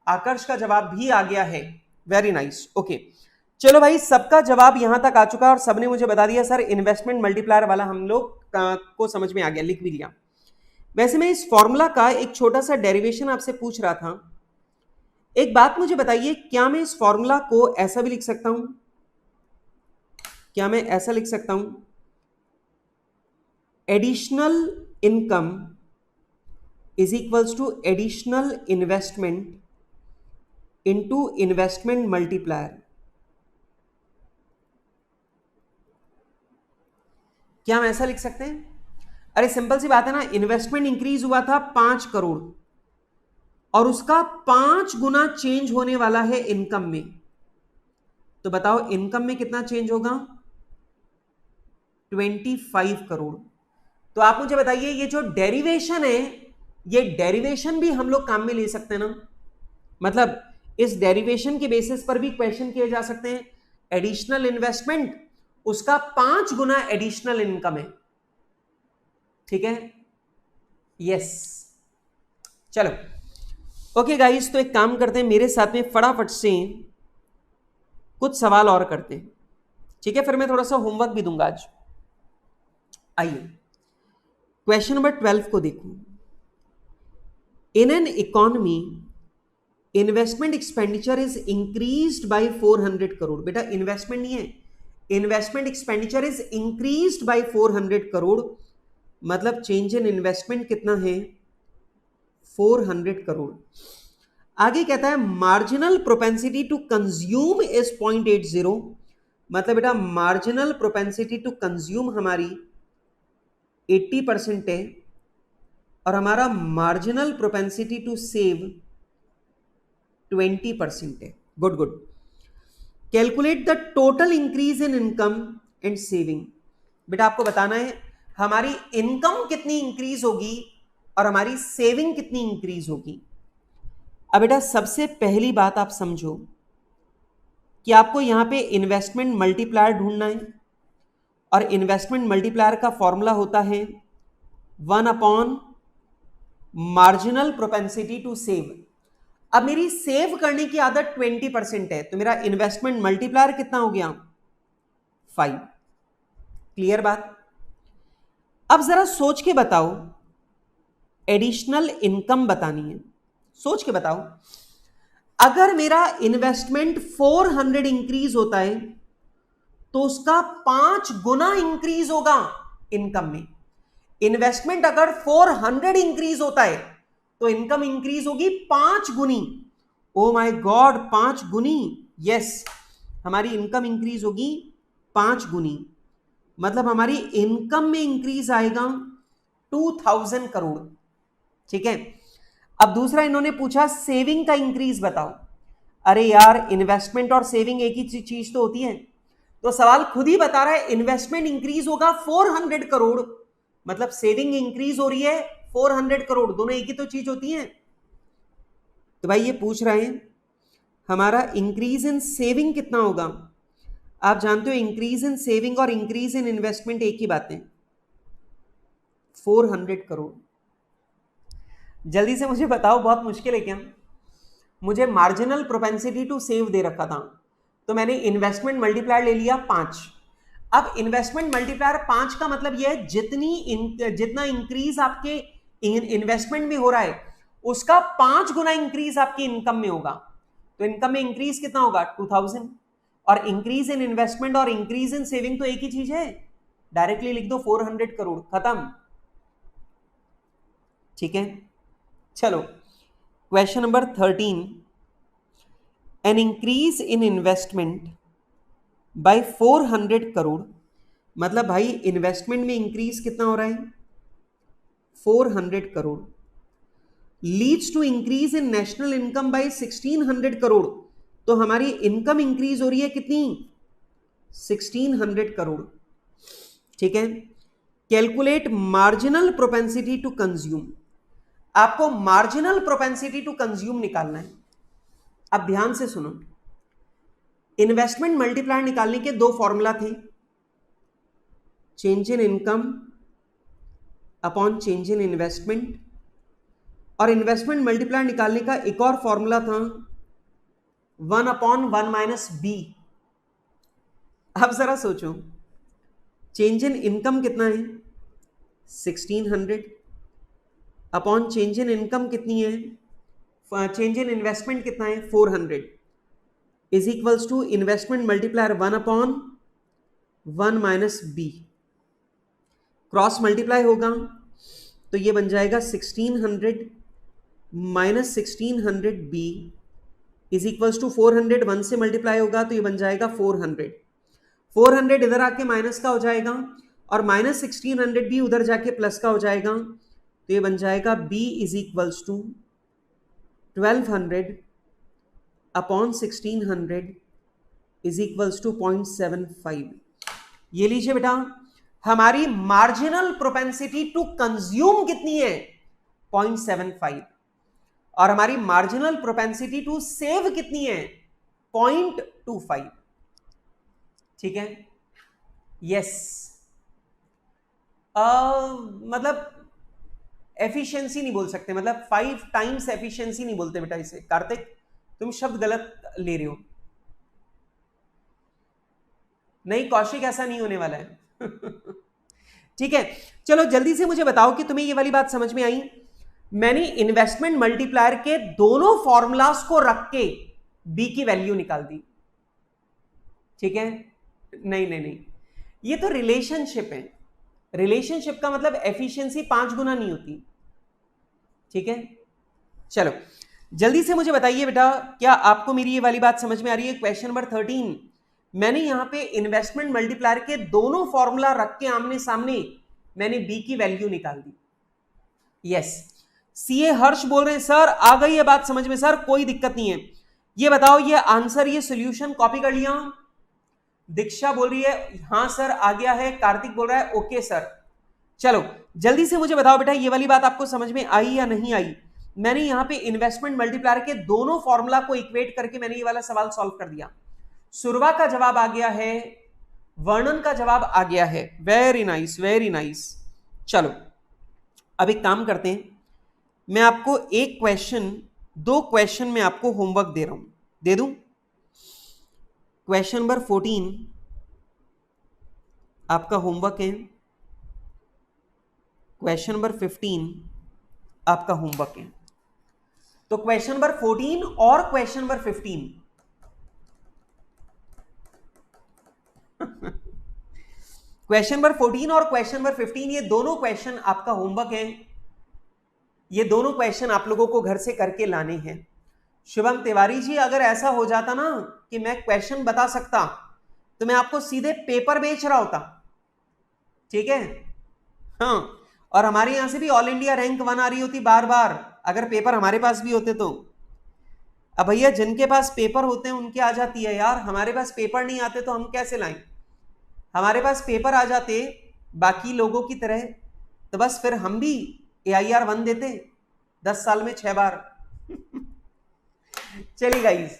आकर्ष का जवाब भी आ गया है। वेरी नाइस, ओके चलो भाई, सबका जवाब यहां तक आ चुका और सबने मुझे बता दिया सर इन्वेस्टमेंट मल्टीप्लायर वाला हम लोग को समझ में आ गया, लिख भी लिया। वैसे मैं इस फॉर्मूला का एक छोटा सा डेरिवेशन आपसे पूछ रहा था। एक बात मुझे बताइए, क्या मैं इस फॉर्मूला को ऐसा भी लिख सकता हूं? क्या मैं ऐसा लिख सकता हूं, additional income is equals to additional investment into investment multiplier? क्या हम ऐसा लिख सकते हैं? अरे सिंपल सी बात है ना, इन्वेस्टमेंट इंक्रीज हुआ था 5 करोड़ और उसका 5 गुना चेंज होने वाला है इनकम में। तो बताओ इनकम में कितना चेंज होगा? 25 करोड़। तो आप मुझे बताइए ये जो डेरिवेशन है, ये डेरिवेशन भी हम लोग काम में ले सकते हैं ना? मतलब इस डेरिवेशन के बेसिस पर भी क्वेश्चन किए जा सकते हैं। एडिशनल इन्वेस्टमेंट उसका 5 गुना एडिशनल इनकम है, ठीक है? यस, चलो ओके गाइस, तो एक काम करते हैं, मेरे साथ में फटाफट से कुछ सवाल और करते हैं, ठीक है? फिर मैं थोड़ा सा होमवर्क भी दूंगा आज। आइए क्वेश्चन नंबर 12 को देखो। In an economy investment expenditure is increased by 400 crore. बेटा इन्वेस्टमेंट नहीं है, investment expenditure is increased by 400 crore, मतलब चेंज इन इन्वेस्टमेंट कितना है? 400 करोड़। आगे कहता है marginal propensity to consume is 0.80, मतलब बेटा मार्जिनल प्रोपेंसिटी टू कंज्यूम हमारी 80% है और हमारा मार्जिनल प्रोपेंसिटी टू सेव 20% है। Good good. Calculate the total increase in income and saving. बेटा आपको बताना है हमारी इनकम कितनी इंक्रीज होगी और हमारी सेविंग कितनी इंक्रीज होगी। अब बेटा सबसे पहली बात आप समझो कि आपको यहां पे इन्वेस्टमेंट मल्टीप्लायर ढूंढना है और इन्वेस्टमेंट मल्टीप्लायर का फॉर्मूला होता है 1 upon marginal propensity to save. अब मेरी सेव करने की आदत 20% है, तो मेरा इन्वेस्टमेंट मल्टीप्लायर कितना हो गया? 5। क्लियर बात? अब जरा सोच के बताओ, एडिशनल इनकम बतानी है, सोच के बताओ अगर मेरा इन्वेस्टमेंट 400 इंक्रीज होता है तो उसका 5 गुना इंक्रीज होगा इनकम में। इन्वेस्टमेंट अगर 400 इंक्रीज होता है तो इनकम इंक्रीज होगी 5 गुनी। ओ माय गॉड, 5 गुनी। यस, हमारी इनकम इंक्रीज होगी 5 गुनी, मतलब हमारी इनकम में इंक्रीज आएगा 2000 करोड़, ठीक है? अब दूसरा इन्होंने पूछा सेविंग का इंक्रीज बताओ। अरे यार इन्वेस्टमेंट और सेविंग एक ही चीज तो होती है, तो सवाल खुद ही बता रहा है इन्वेस्टमेंट इंक्रीज होगा 400 करोड़, मतलब सेविंग इंक्रीज हो रही है 400 करोड़, दोनों एक ही तो चीज होती है। तो भाई ये पूछ रहे हैं हमारा इंक्रीज इन सेविंग कितना होगा। आप जानते हो इंक्रीज इन सेविंग और इंक्रीज इन इन्वेस्टमेंट एक ही बात है, 400 करोड़। जल्दी से मुझे बताओ, बहुत मुश्किल है क्या? मुझे मार्जिनल प्रोपेंसिटी टू सेव दे रखा था, तो मैंने इन्वेस्टमेंट मल्टीप्लायर ले लिया 5। अब इन्वेस्टमेंट मल्टीप्लायर 5 का मतलब यह है जितना इंक्रीज आपके इन्वेस्टमेंट में हो रहा है उसका 5 गुना इंक्रीज आपकी इनकम में होगा। तो इनकम में इंक्रीज कितना होगा? 2000। और इंक्रीज इन इन्वेस्टमेंट और इंक्रीज इन सेविंग तो एक ही चीज है, डायरेक्टली लिख दो 400 करोड़, खत्म। ठीक है, चलो question number 13। An increase in investment by 400 crore, मतलब भाई इन्वेस्टमेंट में इंक्रीज कितना हो रहा है? 400 crore. Leads to increase in national income by 1600 crore, तो हमारी इनकम इंक्रीज हो रही है कितनी? 1600 करोड़, ठीक है? Calculate marginal propensity to consume. आपको मार्जिनल प्रोपेंसिटी टू कंज्यूम निकालना है। अब ध्यान से सुनो, इन्वेस्टमेंट मल्टीप्लायर निकालने के दो फॉर्मूला थे, change in income upon change in investment, और इन्वेस्टमेंट मल्टीप्लायर निकालने का एक और फॉर्मूला था 1 अपॉन 1 माइनस बी। अब जरा सोचो, चेंज इन इनकम कितना है? 1600 अपॉन चेंज इन इनकम कितनी है? चेंज इन इन्वेस्टमेंट कितना है? 400 is equals to investment multiplier 1 upon 1 minus B. Cross multiply होगा तो ये बन जाएगा 1600 minus 1600 B is equals to 400, 1 से मल्टीप्लाई होगा तो ये बन जाएगा 400। 400 इधर आके माइनस का हो जाएगा और माइनस 1600 भी उधर जाके प्लस का हो जाएगा, तो ये बन जाएगा b is equals to 1200 upon 1600 is equals to 0.75। ये लीजिए बेटा, हमारी मार्जिनल प्रोपेंसिटी टू कंज्यूम कितनी है? 0.75। और हमारी मार्जिनल प्रोपेंसिटी टू सेव कितनी है? 0.25। ठीक है, यस। मतलब एफिशिएंसी नहीं बोल सकते, मतलब 5 टाइम्स एफिशिएंसी नहीं बोलते बेटा इसे। कार्तिक, तुम शब्द गलत ले रहे हो। नहीं कौशिक, ऐसा नहीं होने वाला है। ठीक है, चलो जल्दी से मुझे बताओ कि तुम्हें ये वाली बात समझ में आई? मैंने इन्वेस्टमेंट मल्टीप्लायर के दोनों फॉर्मूलाज को रख के बी की वैल्यू निकाल दी। ठीक है, नहीं नहीं नहीं, ये तो रिलेशनशिप है। रिलेशनशिप का मतलब एफिशिएंसी 5 गुना नहीं होती। ठीक है, चलो जल्दी से मुझे बताइए बेटा, क्या आपको मेरी ये वाली बात समझ में आ रही है? क्वेश्चन नंबर 13, मैंने यहां पे इन्वेस्टमेंट मल्टीप्लायर के दोनों फॉर्मूला रख के आमने सामने मैंने बी की वैल्यू निकाल दी। यस, सीए हर्ष बोल रहे हैं सर आ गई है बात समझ में सर, कोई दिक्कत नहीं है। ये बताओ, ये आंसर, ये सॉल्यूशन कॉपी कर लिया? दीक्षा बोल रही है हाँ सर आ गया है। कार्तिक बोल रहा है ओके सर। चलो जल्दी से मुझे बताओ बेटा, ये वाली बात आपको समझ में आई या नहीं आई? मैंने यहां पे इन्वेस्टमेंट मल्टीप्लायर के दोनों फॉर्मूला को इक्वेट करके मैंने ये वाला सवाल सॉल्व कर दिया। सुरवा का जवाब आ गया है, वर्णन का जवाब आ गया है। Very nice, very nice. चलो अब एक काम करते हैं, मैं आपको एक क्वेश्चन, 2 क्वेश्चन मैं आपको होमवर्क दे रहा हूं, दे दूं? क्वेश्चन नंबर 14 आपका होमवर्क है, क्वेश्चन नंबर 15 आपका होमवर्क है। तो क्वेश्चन नंबर 14 और क्वेश्चन नंबर 15 क्वेश्चन नंबर 14 और क्वेश्चन नंबर 15 ये दोनों क्वेश्चन आपका होमवर्क है। ये दोनों क्वेश्चन आप लोगों को घर से करके लाने हैं। शुभम तिवारी जी, अगर ऐसा हो जाता ना कि मैं क्वेश्चन बता सकता तो मैं आपको सीधे पेपर बेच रहा होता। ठीक है, हाँ, और हमारे यहां से भी ऑल इंडिया रैंक 1 आ रही होती बार बार, अगर पेपर हमारे पास भी होते तो। अब भैया जिनके पास पेपर होते हैं उनके आ जाती है यार, हमारे पास पेपर नहीं आते तो हम कैसे लाएं? हमारे पास पेपर आ जाते बाकी लोगों की तरह तो बस फिर हम भी AIR 1 देते 10 साल में 6 बार। चलिए गाइस,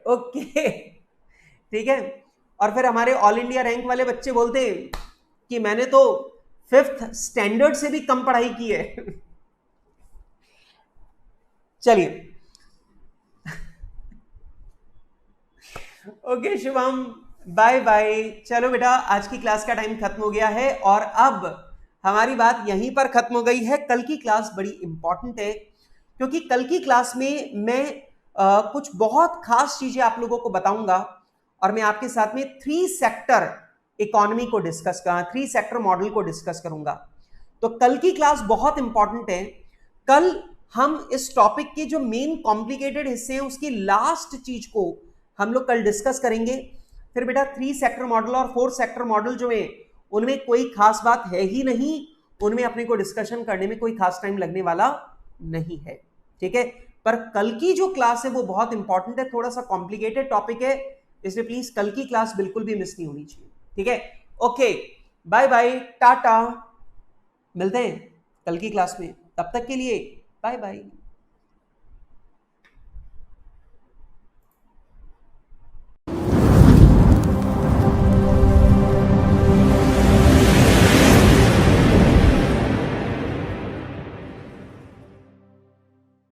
ओके, ठीक है। और फिर हमारे ऑल इंडिया रैंक वाले बच्चे बोलते हैं कि मैंने तो 5th स्टैंडर्ड से भी कम पढ़ाई की है। चलिए ओके शुभम, बाय बाय। चलो बेटा, आज की क्लास का टाइम खत्म हो गया है और अब हमारी बात यहीं पर खत्म हो गई है। कल की क्लास बड़ी इंपॉर्टेंट है क्योंकि कल की क्लास में मैं कुछ बहुत खास चीजें आप लोगों को बताऊंगा और मैं आपके साथ में 3 सेक्टर इकोनॉमी को डिस्कस करूंगा, 3 सेक्टर मॉडल को डिस्कस करूंगा। तो कल की क्लास बहुत इंपॉर्टेंट है। कल हम इस टॉपिक के जो मेन कॉम्प्लिकेटेड हिस्से हैं उसकी लास्ट चीज को हम लोग कल डिस्कस करेंगे। फिर बेटा 3 सेक्टर मॉडल और 4 सेक्टर मॉडल जो है उनमें कोई खास बात है ही नहीं, उनमें अपने को डिस्कशन करने में कोई खास टाइम लगने वाला नहीं है। ठीक है, पर कल की जो क्लास है वो बहुत इंपॉर्टेंट है, थोड़ा सा कॉम्प्लिकेटेड टॉपिक है, इसलिए प्लीज कल की क्लास बिल्कुल भी मिस नहीं होनी चाहिए। ठीक है, ओके, बाय बाय, टाटा, मिलते हैं कल की क्लास में, तब तक के लिए बाय बाय।